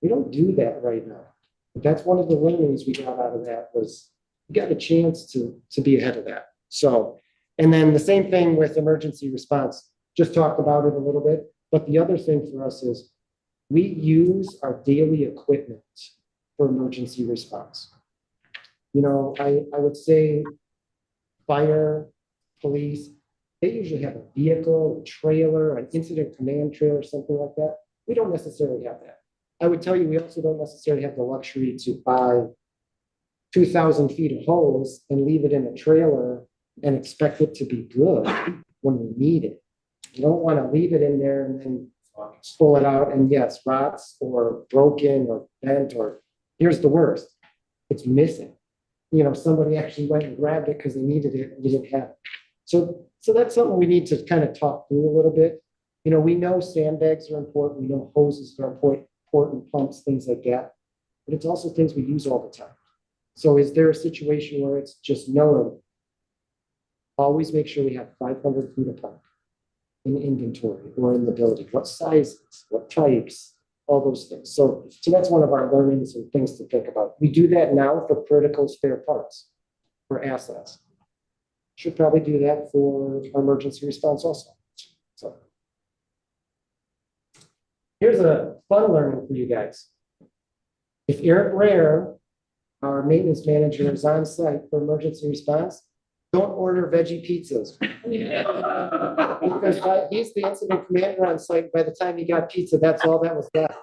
We don't do that right now. But that's one of the learnings we got out of that was we got a chance to be ahead of that. So, and then the same thing with emergency response, just talked about it a little bit. But the other thing for us is we use our daily equipment for emergency response. You know, I would say fire, police, they usually have a vehicle, a trailer, an incident command trailer, something like that. We don't necessarily have that. I would tell you, we also don't necessarily have the luxury to buy 2,000 feet of hose and leave it in a trailer and expect it to be good when we need it. You don't want to leave it in there and then pull it out and yes, rots or broken or bent, or here's the worst, it's missing. You know, somebody actually went and grabbed it because they needed it and didn't have it. So that's something we need to kind of talk through a little bit. You know, we know sandbags are important. We know hoses are important, pumps, things like that. But it's also things we use all the time. So is there a situation where it's just knowing, always make sure we have 500 feet of pump in inventory or in the building, what sizes, what types, all those things. So that's one of our learnings and things to think about. We do that now for critical spare parts, for assets. Should probably do that for our emergency response also. So here's a fun learning for you guys. If Eric Rare, our maintenance manager, is on site for emergency response, don't order veggie pizzas. Because he's the incident commander on site. By the time he got pizza, that's all that was left.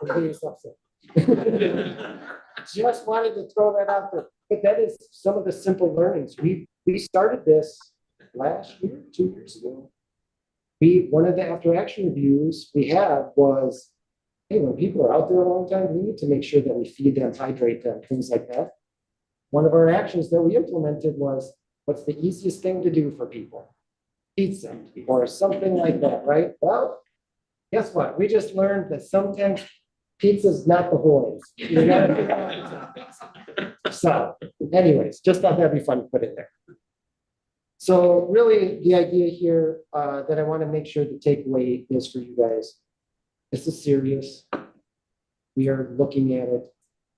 Just wanted to throw that out there. But that is some of the simple learnings. We started this last year, 2 years ago. One of the after action reviews we had was, hey, when people are out there a long time, we need to make sure that we feed them, hydrate them, things like that. One of our actions that we implemented was, what's the easiest thing to do for people? Pizza or something like that, right? Well, guess what? We just learned that sometimes pizza's not the whole answer. So anyways, just thought that'd be fun to put in there. So really the idea here that I want to make sure the takeaway is for you guys, this is serious. We are looking at it.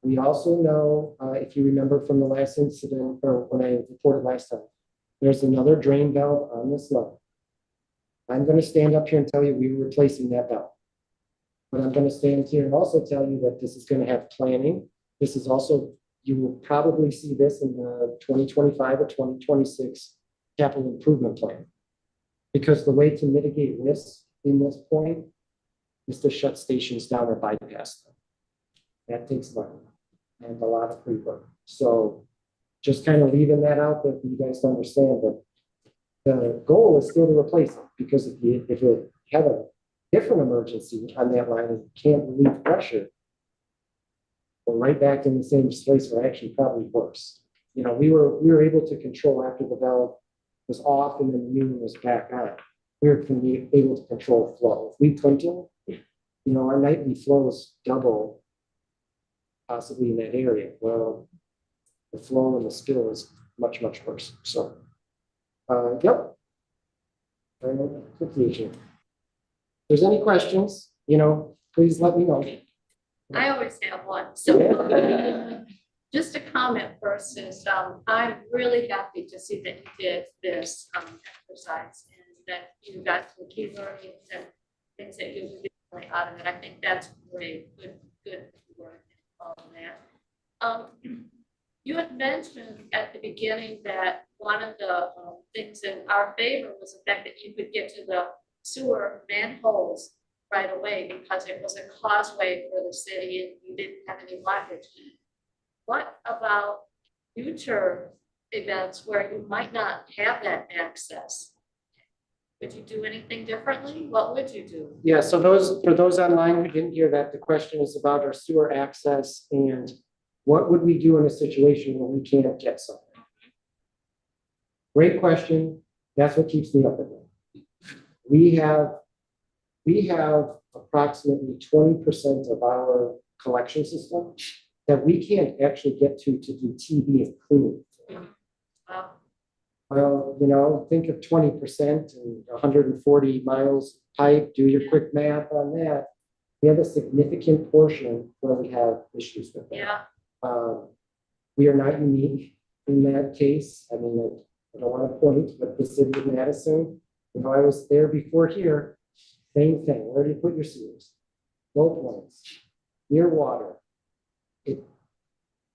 We also know, if you remember from the last incident or when I reported last time, there's another drain valve on this level. I'm going to stand up here and tell you we're replacing that valve. But I'm going to stand here and also tell you that this is going to have planning. This is also, you will probably see this in the 2025 or 2026 capital improvement plan. Because the way to mitigate risk in this point is to shut stations down or bypass them. That takes money and a lot of pre-work. So just kind of leaving that out there for you guys to understand that the goal is still to replace it, because if you have a different emergency on that line and you can't relieve pressure, we're right back in the same place, or actually probably worse. You know, we were able to control after the valve was off and then the new one was back on. we're gonna be able to control flow. If we couldn't, our nightly flow is double possibly in that area. Well, the flow and the spill is much, much worse. So, yep. Conclusion. If there's any questions, please let me know. I always have one, so just a comment first is, I'm really happy to see that you did this exercise and that you got some key learnings and things that you really out of it. I think that's great, good work and all of that. You had mentioned at the beginning that one of the things in our favor was the fact that you could get to the sewer manholes right away because it was a causeway for the city and you didn't have any blockage. What about future events where you might not have that access? Would you do anything differently? What would you do? Yeah, so for those online who didn't hear that, the question is about our sewer access and what would we do in a situation where we can't get something? Great question. That's what keeps me up at night. We have approximately 20% of our collection system that we can't actually get to do TV and cleaning. Well, think of 20% and 140 miles pipe, do your quick math on that. We have a significant portion where we have issues with that. Yeah. We are not unique in that case. I mean, I don't want to point, but the city of Madison, I was there before here, same thing. Where do you put your sewers? Low points, near water.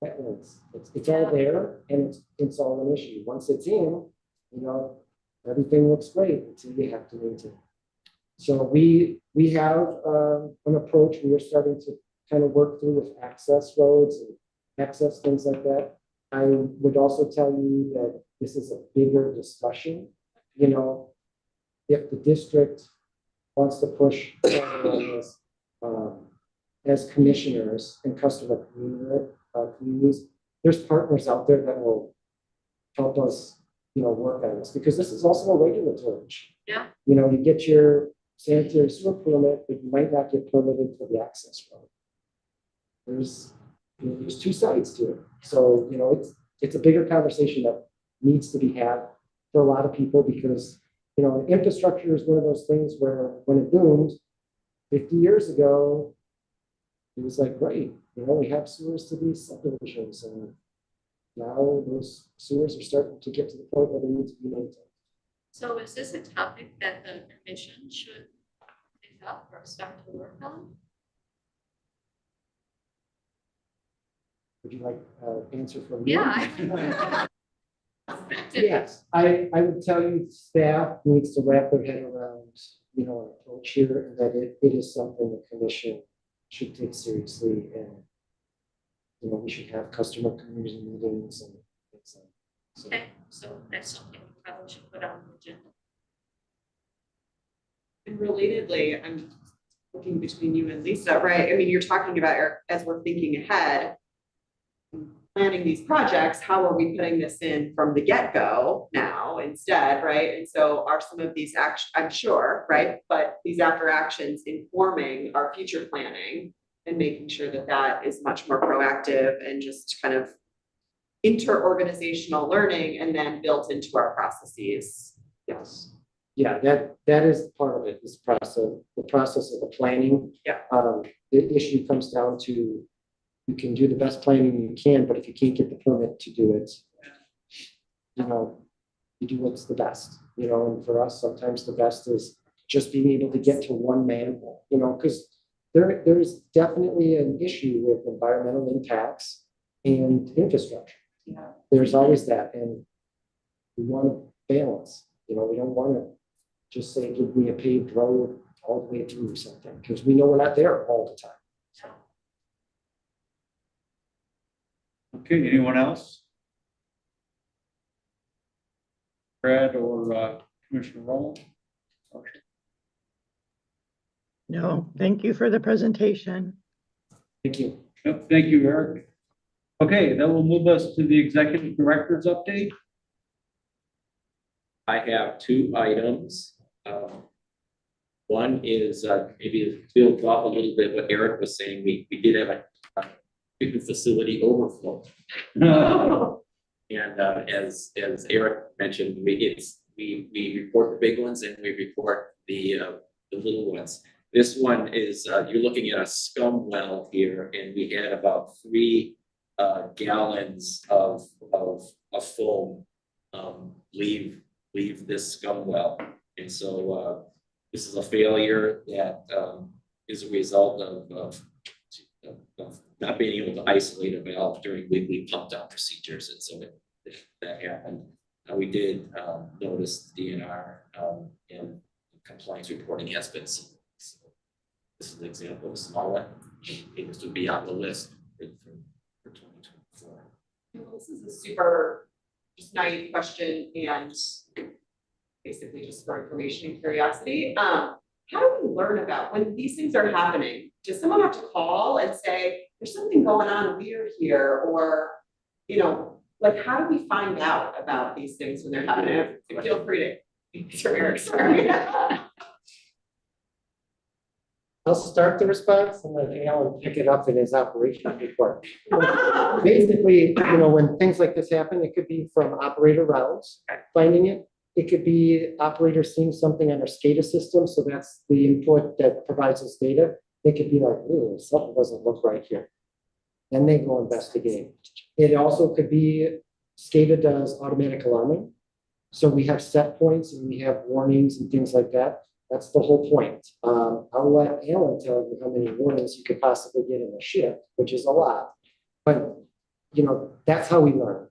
Wetlands. It's all there and it's all an issue. Once it's in, everything looks great until you have to maintain. So we have an approach we are starting to kind of work through with access roads and access things like that. I would also tell you that this is a bigger discussion. If the district wants to push on this as commissioners and customer communities, there's partners out there that will help us, work on this because this is also a regulatory issue. Yeah. You get your sanitary sewer permit, but you might not get permitted for the access road. There's two sides to it. So, it's a bigger conversation that needs to be had for a lot of people because, infrastructure is one of those things where when it boomed 50 years ago, it was like, great, we have sewers to these subdivisions and now those sewers are starting to get to the point where they need to be maintained. So is this a topic that the commission should pick up or start to work on? Would you like answer from me? Yeah. Yes, I would tell you staff needs to wrap their head around, an approach here and that it is something the commission should take seriously and, we should have customer community meetings and things like that. So, Okay, so that's something we probably should put on the agenda. And relatedly, I'm looking between you and Lisa, right? I mean, you're talking about, as we're thinking ahead, planning these projects, how are we putting this in from the get-go now instead, right? And so are some of these actions, I'm sure, right? But these after actions informing our future planning and making sure that that is much more proactive and just kind of inter-organizational learning and then built into our processes. yes. Yeah, that is part of it, this process, the process of the planning. Yeah. The issue comes down to you can do the best planning you can, but if you can't get the permit to do it, you do what's the best, and for us, sometimes the best is just being able to get to one manhole, because there's definitely an issue with environmental impacts and infrastructure. Yeah. There's always that, and we want to balance, we don't want to just say, give me a paved road all the way through something, because we know we're not there all the time. Okay, anyone else? Brad or Commissioner Rowland? Okay. No, thank you for the presentation. Thank you. Yep, thank you, Eric. Okay, that will move us to the executive director's update. I have two items. One is maybe to build off a little bit what Eric was saying. We did have a treatment facility overflow. And as Eric mentioned, we report the big ones and we report the little ones. This one is you're looking at a scum well here, and we had about 3 gallons of foam leave this scum well, and so this is a failure that is a result of not being able to isolate a valve during weekly pump down procedures, and so that happened. We did notice DNR and compliance reporting has been seen. So this is an example of a small one. This would be on the list for 2024. This is a super just naive question and basically just for information and curiosity. How do we learn about when these things are happening? Does someone have to call and say, there's something going on weird here? Or, you know, like how do we find out about these things when they're happening? Feel free to answer Eric, sorry. I'll start the response and let Alan pick it up in his operational report. Basically, you know, when things like this happen, it could be from operator routes, finding it. It could be operators seeing something on our SCADA system, so that's the input that provides us data. They could be like, ooh, something doesn't look right here. Then they go investigate. It also could be SCADA does automatic alarming. So we have set points and we have warnings and things like that. That's the whole point. I'll let Alan tell you how many warnings you could possibly get in a shift, which is a lot. But, you know, that's how we learn.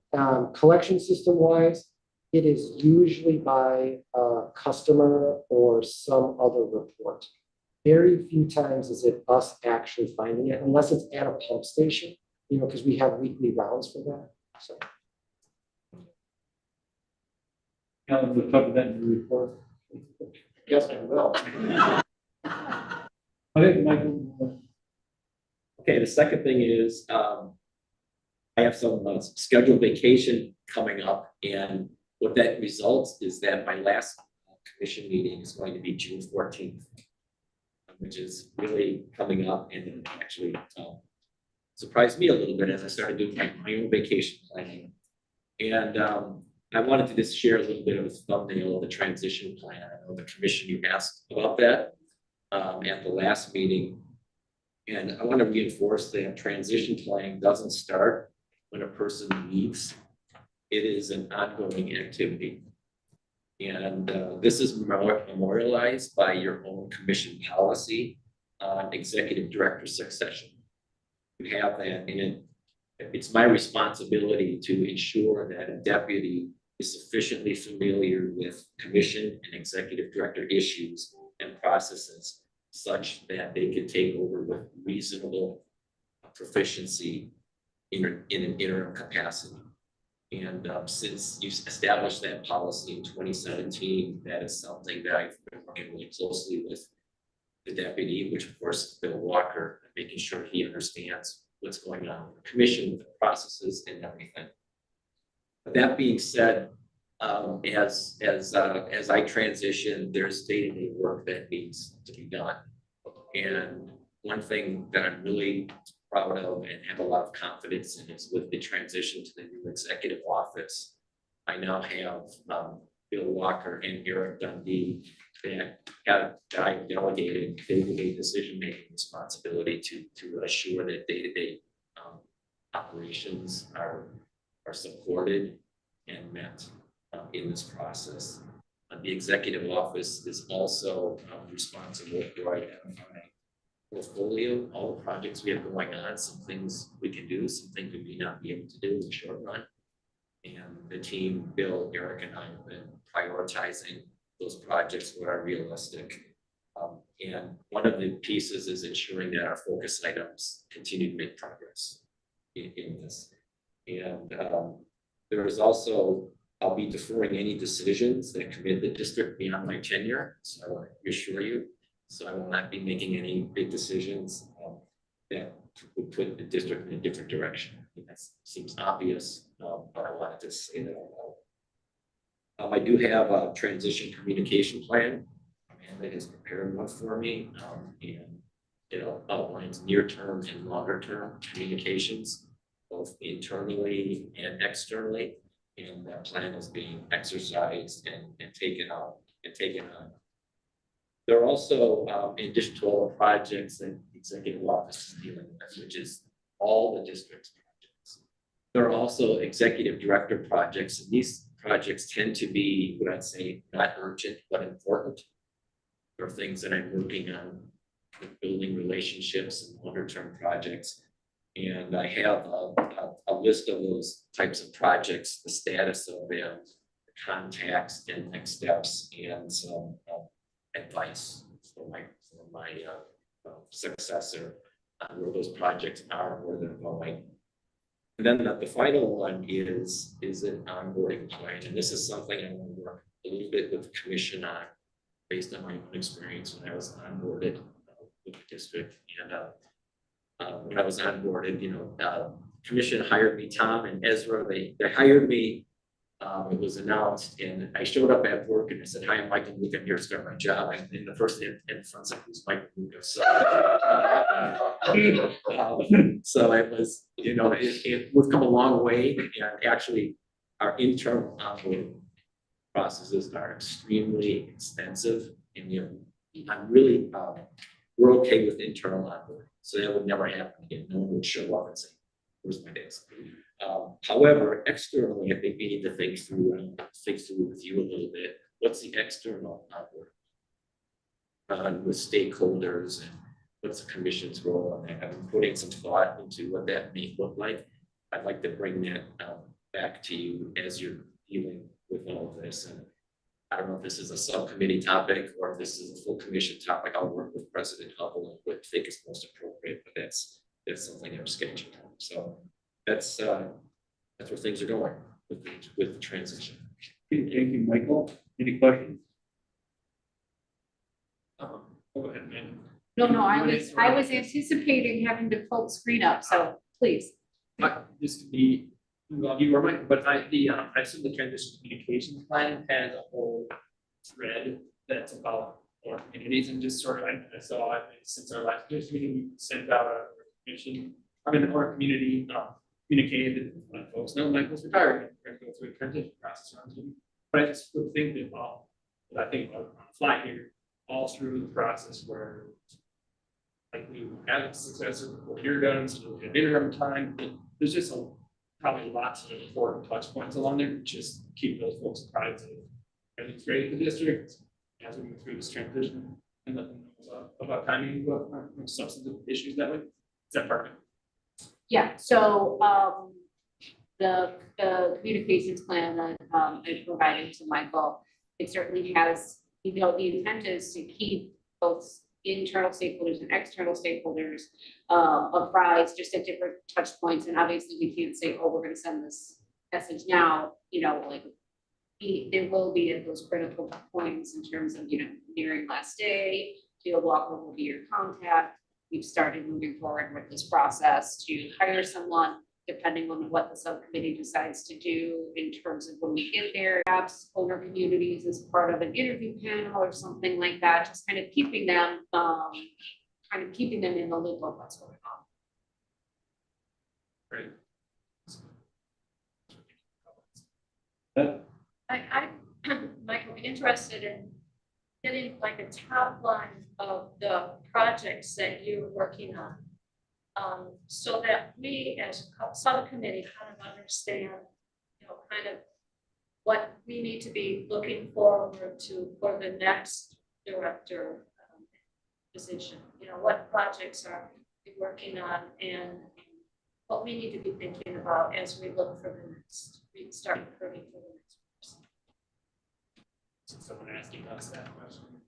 Collection system wise, it is usually by a customer or some other report. Very few times is it us actually finding it, unless it's at a pump station, you know, because we have weekly rounds for that. So. Alan, we'll cover that in the report. Yes, I will. I think Michael. Okay, the second thing is I have some scheduled vacation coming up, and what that results is that my last commission meeting is going to be June 14th, which is really coming up, and actually surprised me a little bit as I started doing my own vacation planning. And I wanted to just share a little bit of a thumbnail of the transition plan. I know the commission, you asked about that at the last meeting. And I want to reinforce that transition planning doesn't start when a person leaves. It is an ongoing activity. And this is memorialized by your own commission policy on executive director succession. You have that in it. It's my responsibility to ensure that a deputy is sufficiently familiar with commission and executive director issues and processes such that they can take over with reasonable proficiency in an interim capacity. And since you established that policy in 2017, that is something that I've been working really closely with the deputy, which of course is Bill Walker, making sure he understands what's going on with the commission, with the processes and everything. But that being said, as I transition, there's day-to-day work that needs to be done. And one thing that I'm really proud of and have a lot of confidence in is with the transition to the new executive office. I now have Bill Walker and Eric Dundee that I delegated day-to-day decision-making responsibility to assure that day-to-day operations are supported and met in this process. The executive office is also responsible for identifying portfolio, all the projects we have going on, some things we can do, some things we may not be able to do in the short run. And the team, Bill, Eric, and I have been prioritizing those projects that are realistic. And one of the pieces is ensuring that our focus items continue to make progress in this. And there is also, I'll be deferring any decisions that commit the district beyond my tenure. So I want to reassure you. So I will not be making any big decisions that would put the district in a different direction. I think that seems obvious, but I wanted to say that. I do have a transition communication plan and it has prepared one for me, and it outlines near-term and longer-term communications, both internally and externally. And that plan is being exercised and taken on. There are also, in addition to all the projects that the executive office is dealing with, which is all the district's projects. There are also executive director projects, and these projects tend to be, what I'd say, not urgent, but important. There are things that I'm working on, with building relationships and longer-term projects. And I have a list of those types of projects, the status of them, the contacts and next steps, and some advice for my successor on where those projects are, where they're going. And then the final one is an onboarding plan. And this is something I want to work a little bit with the commission on, based on my own experience when I was onboarded with the district. And when I was onboarded, commission hired me, Tom and Ezra, they hired me. It was announced and I showed up at work and I said, "Hi, I'm Michael Luca, I'm here to start my job." And the first in front said, "Who's Michael Luca?" So it was, we've come a long way, and actually our internal onboarding processes are extremely extensive. And I'm really, we're okay with internal onboarding. So that would never happen again. No one would show up and say, "Where's my desk?" However, externally, I think we need to think through with you a little bit. What's the external onboarding with stakeholders, and what's the commission's role on that? I've been putting some thought into what that may look like. I'd like to bring that back to you as you're dealing with all of this. And I don't know if this is a subcommittee topic or if this is a full commission topic. I'll work with President Hubble and what I think is most appropriate, but that's something I'm scheduling. So that's where things are going with the transition. Thank you, Michael. Any questions? Go ahead, man. No, I was anticipating having to pull the screen up, so please. This could be, well, you were Michael, but I assume the transition communications plan has a whole thread that's about our communities, and just sort of, I saw since our last commission meeting, we sent out a commission, our community, communicated, let folks know Michael's retiring, we're gonna go through a transition process around him. But I just would think that, I think on the fly here, all through the process where like we have a successor, we're here done, so we have interim time, but there's just probably lots of important touch points along there, just keep those folks apprised of everything's great at the district as we move through this transition, and let them know about timing, about substantive issues that way. Is that perfect? Yeah, so the communications plan that I provided to Michael, it certainly has, the intent is to keep both internal stakeholders and external stakeholders apprised just at different touch points. And obviously we can't say, "Oh, we're going to send this message now," there will be at those critical points in terms of, nearing last day, Field Walker will be your contact. We've started moving forward with this process to hire someone, depending on what the subcommittee decides to do in terms of when we get there, perhaps owner communities as part of an interview panel or something like that, just kind of keeping them in the loop of what's going on. Great. I might be interested in getting like a top line of the projects that you're working on. So that we as a subcommittee kind of understand, kind of what we need to be looking forward to for the next director position. What projects are we working on and what we need to be thinking about as we look for the next, we start recruiting for the next person. So someone asking us that question.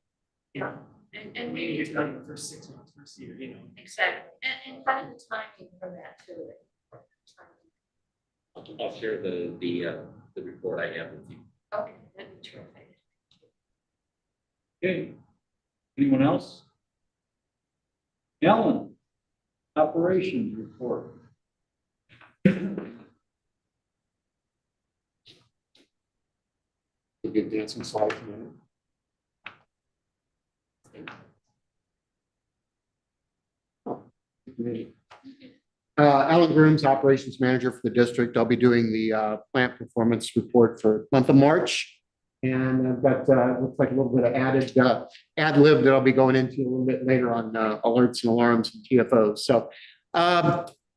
Yeah. And maybe it's done in the first 6 months, first year, Exactly, and kind of the timing for that too. I'll share the report I have with you. Okay, that'd be terrific. Okay. Anyone else? Ellen, operations report. Get dancing slides in a minute. Alan Grooms, Operations Manager for the district. I'll be doing the plant performance report for month of March. And I've got, looks like a little bit of ad lib that I'll be going into a little bit later on alerts and alarms and TFOs. So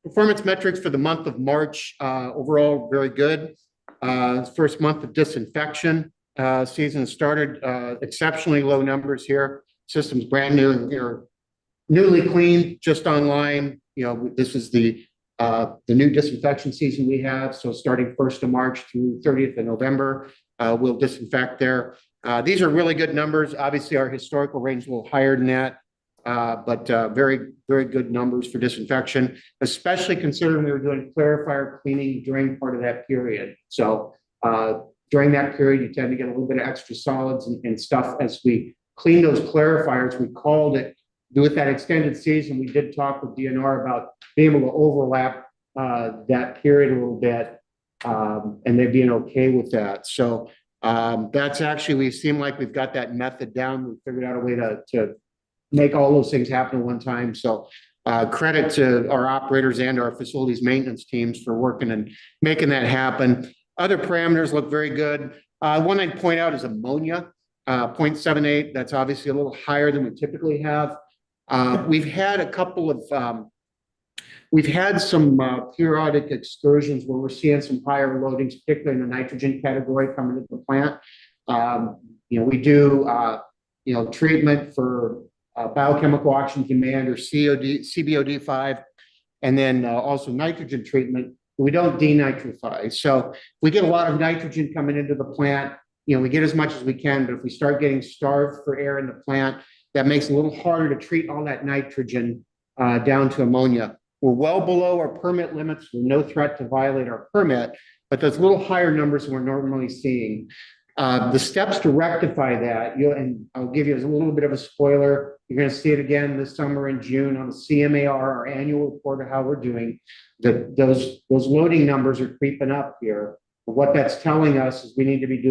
performance metrics for the month of March, overall, very good. First month of disinfection season started, exceptionally low numbers here. System's brand new and newly cleaned, just online. You know, this is the new disinfection season we have. So starting 1st of March through 30th of November, we'll disinfect there. These are really good numbers. Obviously, our historical range is a little higher than that, but very, very good numbers for disinfection, especially considering we were doing clarifier cleaning during part of that period. So during that period, you tend to get a little bit of extra solids and stuff as we clean those clarifiers. We called it, with that extended season, we did talk with DNR about being able to overlap that period a little bit, and they'd being okay with that. So that's actually, we seem like we've got that method down. We figured out a way to make all those things happen at one time. So credit to our operators and our facilities maintenance teams for working and making that happen. Other parameters look very good. One I'd point out is ammonia, 0.78. That's obviously a little higher than we typically have. We've had a couple of, we've had some periodic excursions where we're seeing some higher loadings, particularly in the nitrogen category coming into the plant. You know, we do, you know, treatment for biochemical oxygen demand or CBOD5, and then also nitrogen treatment. We don't denitrify. So we get a lot of nitrogen coming into the plant. You know, we get as much as we can, but if we start getting starved for air in the plant, that makes it a little harder to treat all that nitrogen down to ammonia. We're well below our permit limits. We're no threat to violate our permit, but those little higher numbers than we're normally seeing. The steps to rectify that, and I'll give you a little bit of a spoiler. You're going to see it again this summer in June on the CMAR, our annual report of how we're doing. Those loading numbers are creeping up here. But what that's telling us is we need to be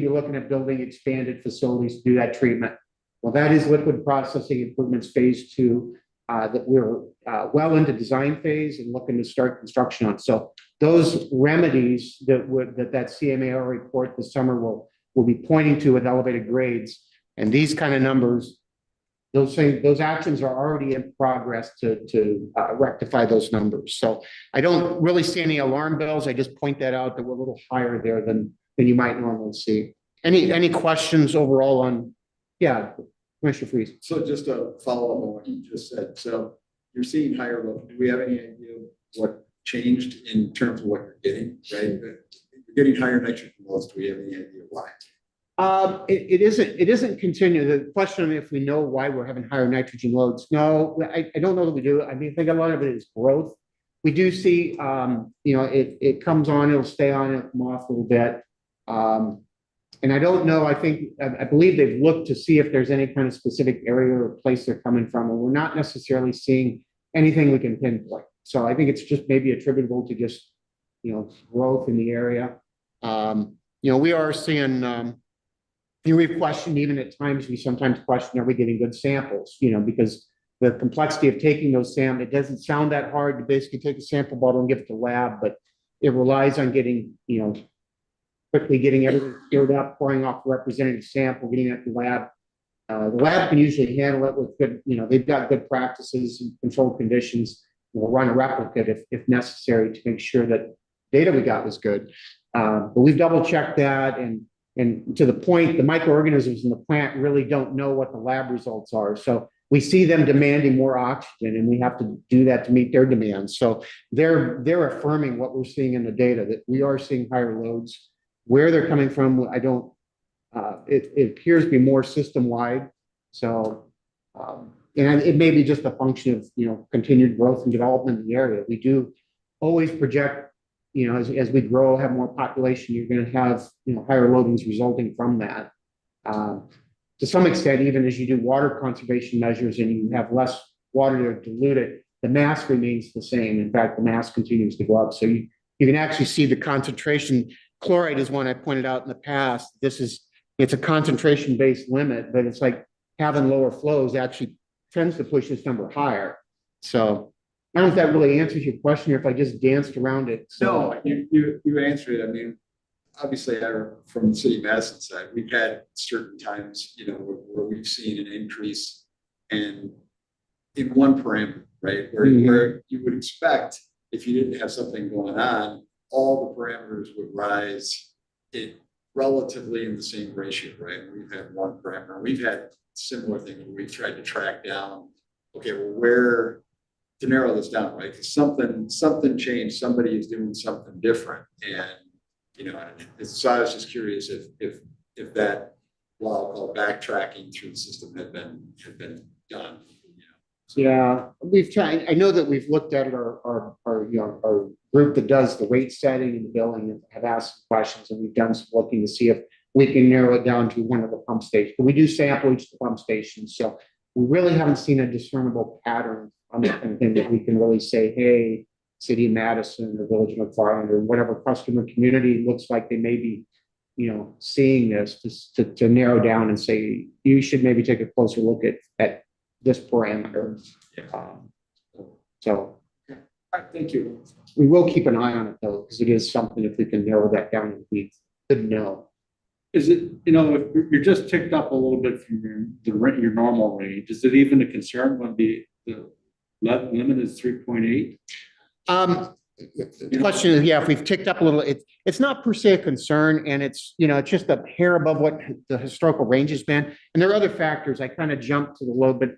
looking at building expanded facilities to do that treatment. Well, that is liquid processing improvements phase 2 that we're well into design phase and looking to start construction on. So those remedies that CMAR report this summer will be pointing to with elevated grades, and these kind of numbers, those actions are already in progress to rectify those numbers. So I don't really see any alarm bells. I just point that out that we're a little higher there than you might normally see. Any questions overall on? Yeah, Commissioner Freeze. So just a follow up on what you just said. So you're seeing higher load. Do we have any idea what changed in terms of what you're getting? Right, you're getting higher nitrogen loads. Do we have any idea why? It isn't continuing. The question if we know why we're having higher nitrogen loads. No, I don't know that we do. I mean, I think a lot of it is growth. We do see, you know, it comes on, it'll stay on, it'll come off a little bit. And I don't know, I believe they've looked to see if there's any kind of specific area or place they're coming from, and we're not necessarily seeing anything we can pinpoint. So I think it's just maybe attributable to just, you know, growth in the area. You know, we are seeing, you know, we've questioned, even at times, we sometimes question, are we getting good samples? You know, because the complexity of taking those samples, it doesn't sound that hard to basically take a sample bottle and give it to the lab, but it relies on getting, you know, quickly getting everything filled up, pouring off a representative sample, getting it to the lab. The lab can usually handle it with good, you know, they've got good practices and controlled conditions. We'll run a replicate if necessary to make sure that data we got was good. But we've double checked that, and to the point, the microorganisms in the plant really don't know what the lab results are. So we see them demanding more oxygen, and we have to do that to meet their demands. So they're affirming what we're seeing in the data, that we are seeing higher loads. Where they're coming from, I don't, it appears to be more system-wide. So, and it may be just a function of, you know, continued growth and development in the area. We do always project, you know, as we grow, have more population, you're going to have, you know, higher loadings resulting from that. To some extent, even as you do water conservation measures and you have less water to dilute it, the mass remains the same. In fact, the mass continues to go up. So you can actually see the concentration. Chloride is one I pointed out in the past. It's a concentration-based limit, but it's like having lower flows actually tends to push this number higher. So I don't know if that really answers your question or if I just danced around it. So. No, you answered it. I mean, obviously, from the city of Madison side, we've had certain times, where we've seen an increase in one parameter, right? Where you would expect, if you didn't have something going on, all the parameters would rise relatively in the same ratio, right? We've had one parameter. We've had similar things where we've tried to track down, okay, well, where to narrow this down, right? Because something changed, somebody is doing something different. And so I was just curious if that, what I'll call backtracking through the system had been done. Yeah, we've tried. I know that we've looked at it. Our group that does the rate setting and the billing and have asked some questions, and we've done some looking to see if we can narrow it down to one of the pump stations. But we do sample each of the pump stations, so we really haven't seen a discernible pattern on that kind of thing that we can really say, hey, City of Madison or Village of McFarland or whatever customer community looks like they may be, seeing this to narrow down and say you should maybe take a closer look at this parameter. So Thank you. we will keep an eye on it though, because it is something if we can narrow that down, we could know. Is it, if you're just ticked up a little bit from your normal range, is it even a concern when the limit is 3.8? The question is, yeah, if we've ticked up a little, it's not per se a concern, and it's just a hair above what the historical range has been. And there are other factors. I kind of jumped to the low, but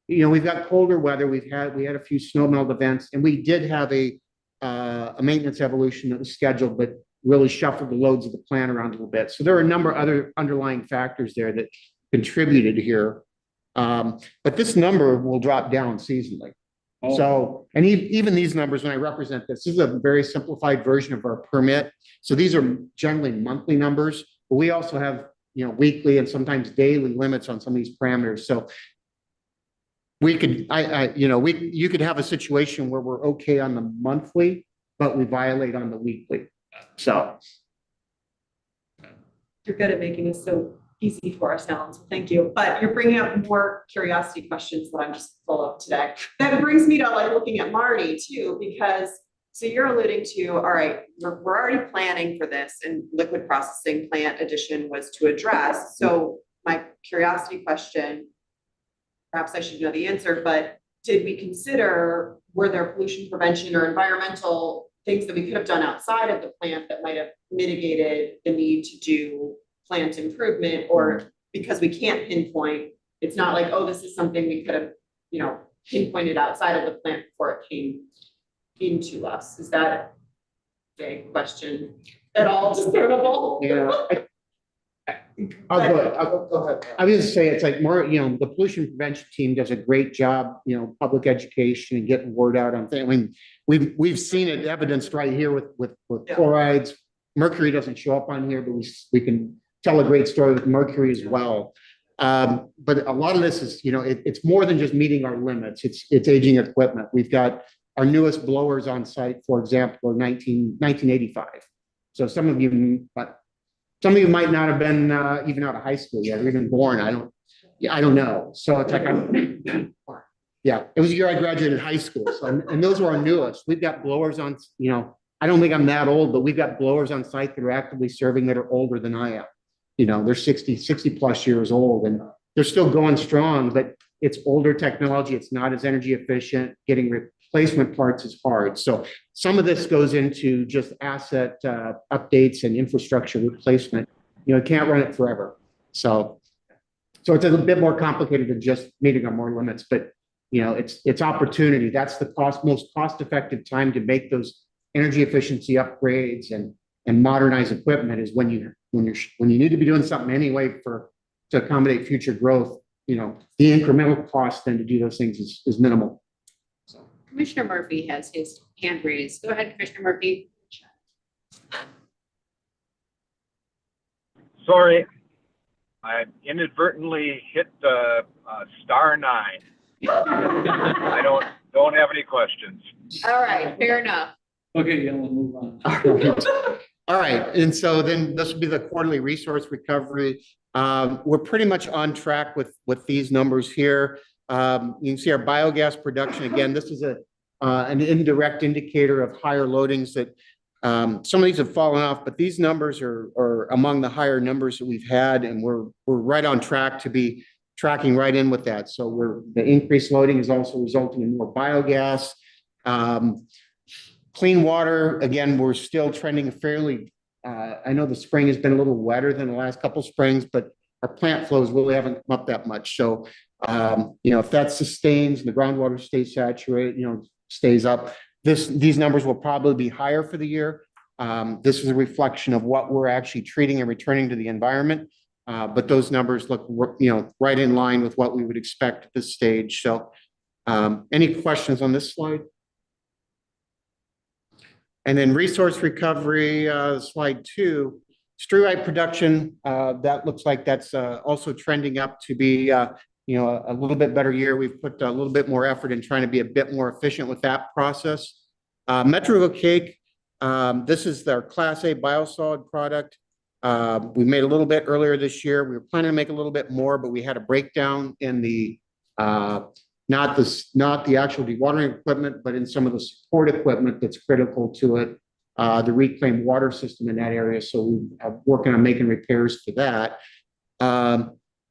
we've got colder weather. We had a few snow melt events, and we did have a maintenance evolution that was scheduled, but really shuffled the loads of the plant around a little bit. So there are a number of other underlying factors there that contributed here. But this number will drop down seasonally. Oh. So, and even these numbers, when I represent this is a very simplified version of our permit. So these are generally monthly numbers, but we also have, weekly and sometimes daily limits on some of these parameters. So we could, you could have a situation where we're okay on the monthly, but we violate on the weekly. So. You're good at making this so easy for us, Alan, so thank you. But you're bringing up more curiosity questions that I'm just full of today. That brings me to looking at Marty too, because so you're alluding to, all right, we're already planning for this, and liquid processing plant addition was to address. So my curiosity question, perhaps I should know the answer, but did we consider, were there pollution prevention or environmental things that we could have done outside of the plant that might have mitigated the need to do plant improvement? Or because we can't pinpoint, it's not like, oh, this is something we could have, pinpointed outside of the plant before it came into us. Is that a vague question at all discernible? Yeah. I'll go ahead. I was just say it's like more, the pollution prevention team does a great job, public education and getting word out on things. I mean, we've seen it evidenced right here with chlorides. Mercury doesn't show up on here, but we can tell a great story with mercury as well. But a lot of this is, it's more than just meeting our limits. It's aging equipment. We've got our newest blowers on site, for example, are 1985. So some of you might not have been even out of high school yet, or even born. I don't know. So it's like, yeah, it was the year I graduated high school. So, and those were our newest. We've got blowers on, I don't think I'm that old, but we've got blowers on site that are actively serving that are older than I am. They're 60 plus years old, and they're still going strong, but it's older technology. It's not as energy efficient. Getting replacement parts is hard. So some of this goes into just asset updates and infrastructure replacement. Can't run it forever. So it's a bit more complicated than just meeting our more limits, but it's opportunity. That's the most cost-effective time to make those energy efficiency upgrades and modernize equipment is when you need to be doing something anyway to accommodate future growth. The incremental cost then to do those things is minimal. So Commissioner Murphy has his hand raised. Go ahead, Commissioner Murphy. Sorry, I inadvertently hit the *9. I don't have any questions. All right, fair enough. Okay, yeah, we'll move on. All right. And so then this will be the quarterly resource recovery. We're pretty much on track with these numbers here. You can see our biogas production. Again, this is an indirect indicator of higher loadings that some of these have fallen off, but these numbers are among the higher numbers that we've had, and we're right on track to be tracking right in with that. So the increased loading is also resulting in more biogas. Clean water, again, we're still trending fairly. I know the spring has been a little wetter than the last couple springs, but our plant flows really haven't come up that much. So, if that sustains and the groundwater stays saturated, stays up, these numbers will probably be higher for the year. This is a reflection of what we're actually treating and returning to the environment. But those numbers look, right in line with what we would expect at this stage. So, any questions on this slide? And then resource recovery, slide 2, streetlight production, that looks like that's also trending up to be, a little bit better year. We've put a little bit more effort in trying to be a bit more efficient with that process. Metro Cake, this is their Class A biosolid product. We made a little bit earlier this year. We were planning to make a little bit more, but we had a breakdown in the not the actual dewatering equipment, but in some of the support equipment that's critical to it, the reclaimed water system in that area. So we are working on making repairs for that.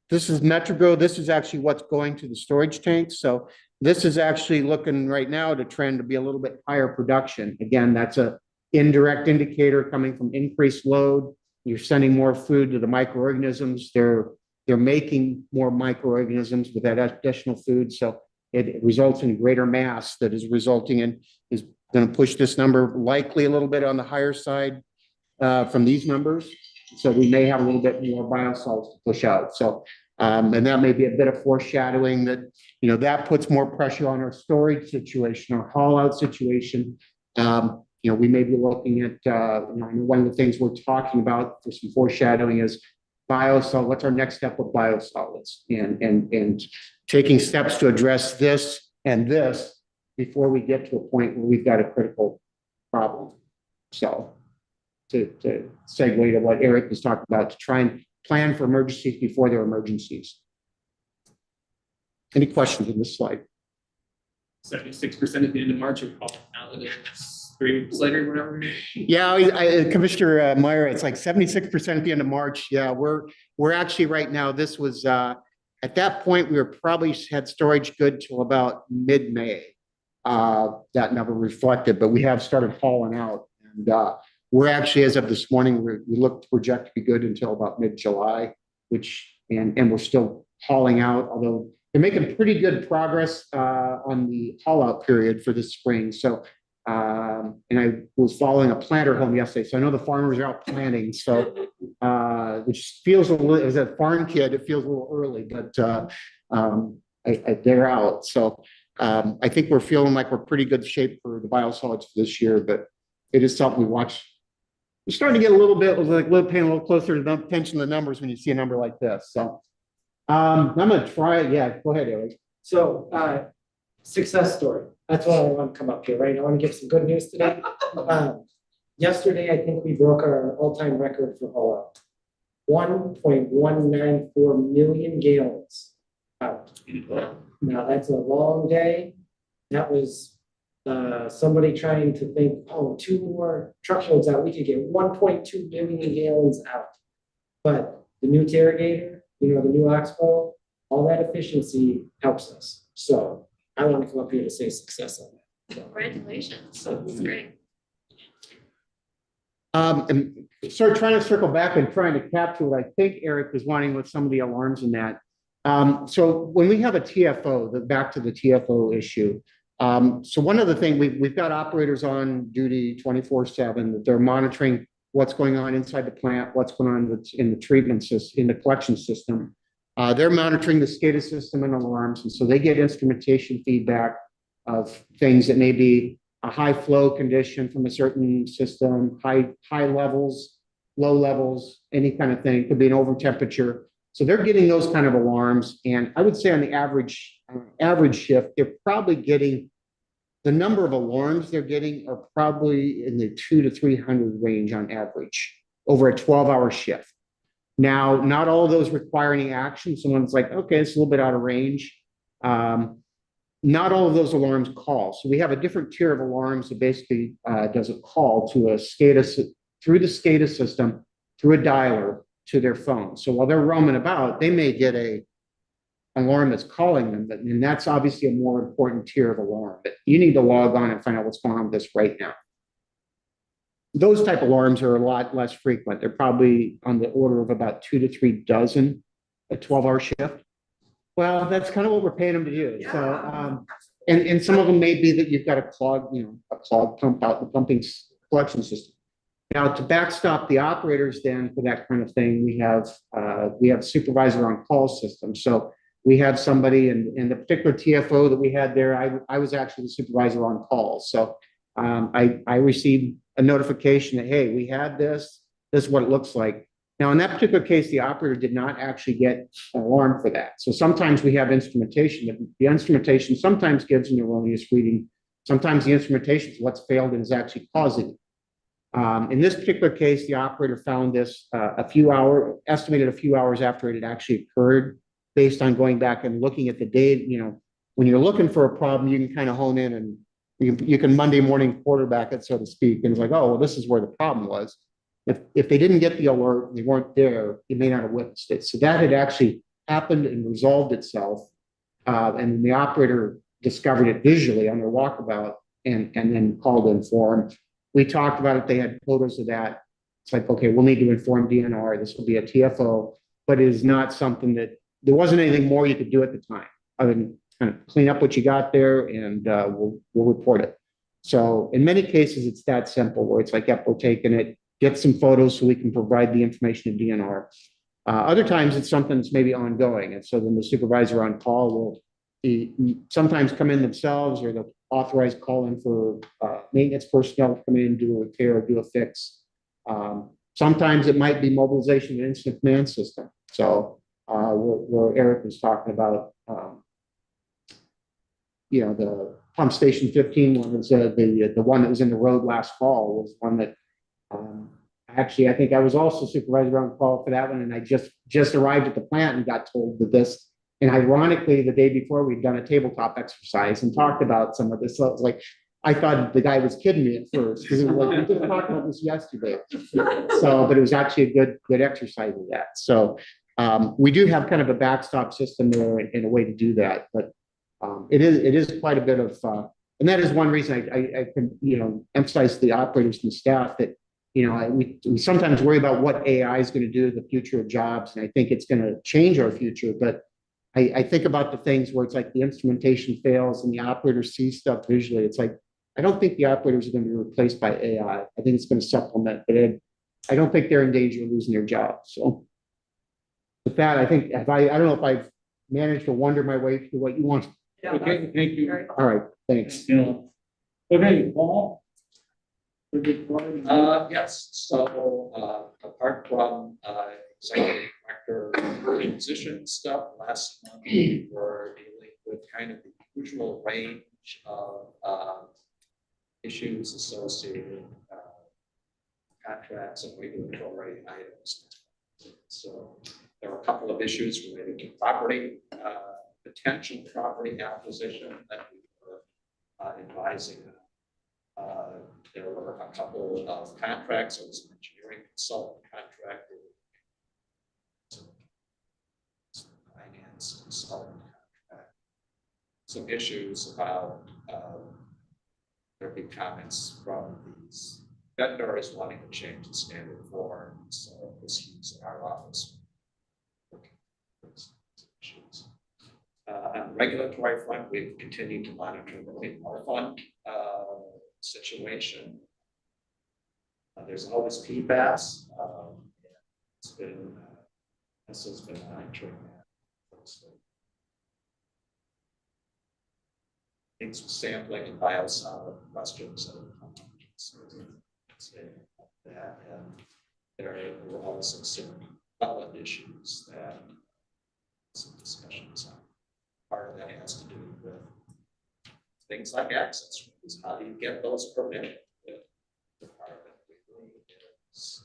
This is MetroGo. This is actually what's going to the storage tanks. So this is actually looking right now to trend to be a little bit higher production. Again, that's a indirect indicator coming from increased load. You're sending more food to the microorganisms. They're making more microorganisms with that additional food. So it results in greater mass that is going to push this number likely a little bit on the higher side from these numbers. So we may have a little bit more biosolids to push out. So, and that may be a bit of foreshadowing that, that puts more pressure on our storage situation, our haul out situation. We may be looking at, one of the things we're talking about for some foreshadowing is biosolids. What's our next step with biosolids and taking steps to address this and this before we get to a point where we've got a critical problem. So to segue to what Eric was talking about, to try and plan for emergencies before there are emergencies. Any questions on this slide? 76% at the end of March, or now that it's 3 weeks later, whatever. Yeah, Commissioner Meyer, it's like 76% at the end of March. Yeah, we're actually right now. This was at that point we were probably had storage good till about mid-May. That number reflected, but we have started hauling out, and we're actually, as of this morning, we look to project to be good until about mid-July, and we're still hauling out, although they're making pretty good progress on the haul out period for this spring. So, and I was following a planter home yesterday, so I know the farmers are out planting. So, which feels a little, as a farm kid, it feels a little early, but they're out. So, I think we're feeling like we're pretty good shape for the biosolids for this year, but it is something we watch. We're starting to get a little bit paying a little closer to the attention to the numbers when you see a number like this. So I'm going to try it. Yeah, go ahead, Eric. So success story. That's why I want to come up here, right? I want to give some good news today. Yesterday, I think we broke our all-time record for haul out. 1.194 million gallons out. Now that's a long day. That was somebody trying to think, oh, 2 more truckloads out, we could get 1.2 million gallons out. But the new Terrigator, the new Oxbow, all that efficiency helps us. So I want to come up here to say success on that. So. Congratulations, that's great. And start trying to circle back and trying to capture what I think Eric was wanting with some of the alarms in that. So when we have a TFO, back to the TFO issue. So one of the things we've got operators on duty 24/7 that they're monitoring what's going on inside the plant, what's going on in the treatment system, in the collection system. They're monitoring the SCADA system and alarms, and so they get instrumentation feedback of things that may be a high flow condition from a certain system, high levels, low levels, any kind of thing. It could be an over temperature. So they're getting those kind of alarms, and I would say on the average shift, they're probably getting the number of alarms they're getting are probably in the 200 to 300 range on average over a 12-hour shift. Now, not all of those require any action. Someone's like, okay, it's a little bit out of range. Not all of those alarms call. So we have a different tier of alarms that basically does a call to a SCADA, through the SCADA system, through a dialer to their phone. So while they're roaming about, they may get a alarm that's calling them, and that's obviously a more important tier of alarm. But you need to log on and find out what's going on with this right now. Those type of alarms are a lot less frequent. They're probably on the order of about 2 to 3 dozen a 12-hour shift. Well, that's kind of what we're paying them to do. Yeah. So, and some of them may be that you've got a clog pump out the pumping collection system. Now, to backstop the operators then for that kind of thing, we have supervisor on call system. So we have somebody in the particular TFO that we had there. I was actually the supervisor on call. So I received a notification that, hey, we had this. This is what it looks like. Now, in that particular case, the operator did not actually get an alarm for that. So sometimes we have instrumentation. The instrumentation sometimes gives an erroneous reading. Sometimes the instrumentation is what's failed and is actually causing it. In this particular case, the operator found this estimated a few hours after it had actually occurred, based on going back and looking at the data. You know, when you're looking for a problem, you can kind of hone in and you can Monday morning quarterback it, so to speak. And it's like, oh, well, this is where the problem was. If they didn't get the alert, they weren't there, you may not have witnessed it. So that had actually happened and resolved itself. And the operator discovered it visually on their walkabout and then called in for them. We talked about it. They had photos of that. It's like, okay, we'll need to inform DNR. This will be a TFO, but it is not something that there wasn't anything more you could do at the time other than kind of clean up what you got there, and we'll report it. So in many cases, it's that simple where it's like, yep, we're taking it, get some photos so we can provide the information to DNR. Other times it's something that's maybe ongoing. And so then the supervisor on call will sometimes come in themselves, or they'll authorize call in for maintenance personnel to come in, do a repair, or do a fix. Sometimes it might be mobilization of an incident command system. So where Eric was talking about, the pump station 15 one was the one that was in the road last fall was one that actually, I think I was also supervisor on call for that one, and I just arrived at the plant and got told that this. And ironically, the day before, we'd done a tabletop exercise and talked about some of this. So it was like, I thought the guy was kidding me at first, because it was like, we just talked about this yesterday. So, but it was actually a good exercise of that. So we do have kind of a backstop system there in a way to do that, but it is quite a bit of, and that is one reason I can, emphasize to the operators and the staff that, we sometimes worry about what AI is going to do to the future of jobs. And I think it's going to change our future, but I think about the things where it's like the instrumentation fails and the operator sees stuff visually. It's like, I don't think the operators are going to be replaced by AI. I think it's going to supplement, but I don't think they're in danger of losing their jobs. So with that, I think I don't know if I've managed to wander my way through what you want. Okay, thank you. All right, thanks. Okay, Paul? Yes, so apart from executive director position stuff, last month we were dealing with kind of the usual range of issues associated contracts and regulatory items. So there were a couple of issues related to property, potential property acquisition that we were advising. There were a couple of contracts. There was an engineering consultant contract, finance consultant contract. Some issues about there be comments from these vendors wanting to change the standard form. So this use in our office. Issues. On the regulatory front, we've continued to monitor the Clean Water Fund situation. There's always PFAS. It's been this has been monitoring that. Things with sampling and biosolid questions that, and there were also some valid issues that some discussions on. Part of that has to do with things like access roads. How do you get those permitted? The part of it is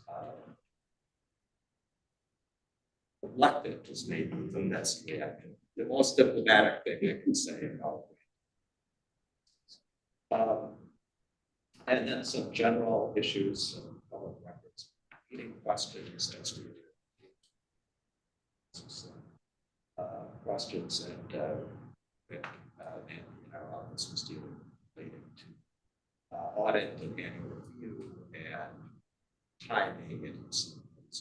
reluctant is maybe the best way the most diplomatic thing I can say. And then some general issues, public records, meeting questions, that's really questions and our office was dealing relating to audit and annual review and timing and some of those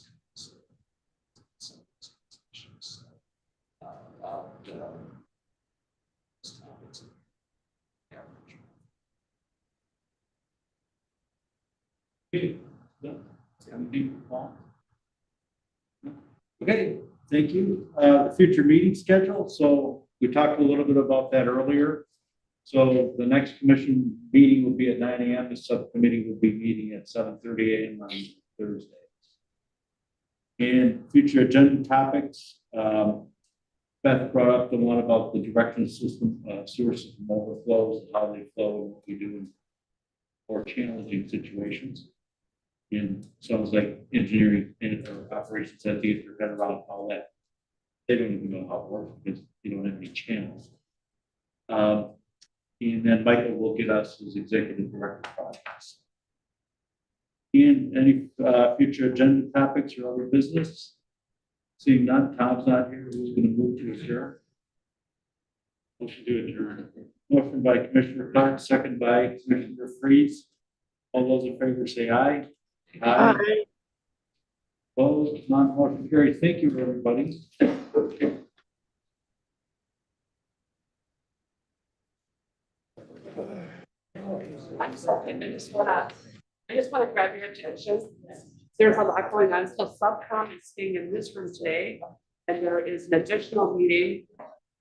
issues. About those topics. Okay, anything, Paul? Okay, thank you. Future meeting schedule. So we talked a little bit about that earlier. So the next commission meeting will be at 9 a.m. The subcommittee will be meeting at 7:30 a.m. on Thursdays. And future agenda topics. Beth brought up the one about the direction system, sewer system overflows, and how they flow, and what we do in more challenging situations. And sounds like engineering and operations at the their head around all that. They don't even know how it works because you don't have any channels. And then Michael will get us his executive director projects. And any future agenda topics or other business? Seeing none, Tom's not here. Who's going to move to adjourn? Motion to adjourn. Motion by Commissioner Clark, second by Commissioner Freeze. All those in favor say aye. Aye. Opposed, none, motion carries. Thank you, everybody. I just wanna grab your attention. There's a lot going on, so subcom is staying in this room today. And there is an additional meeting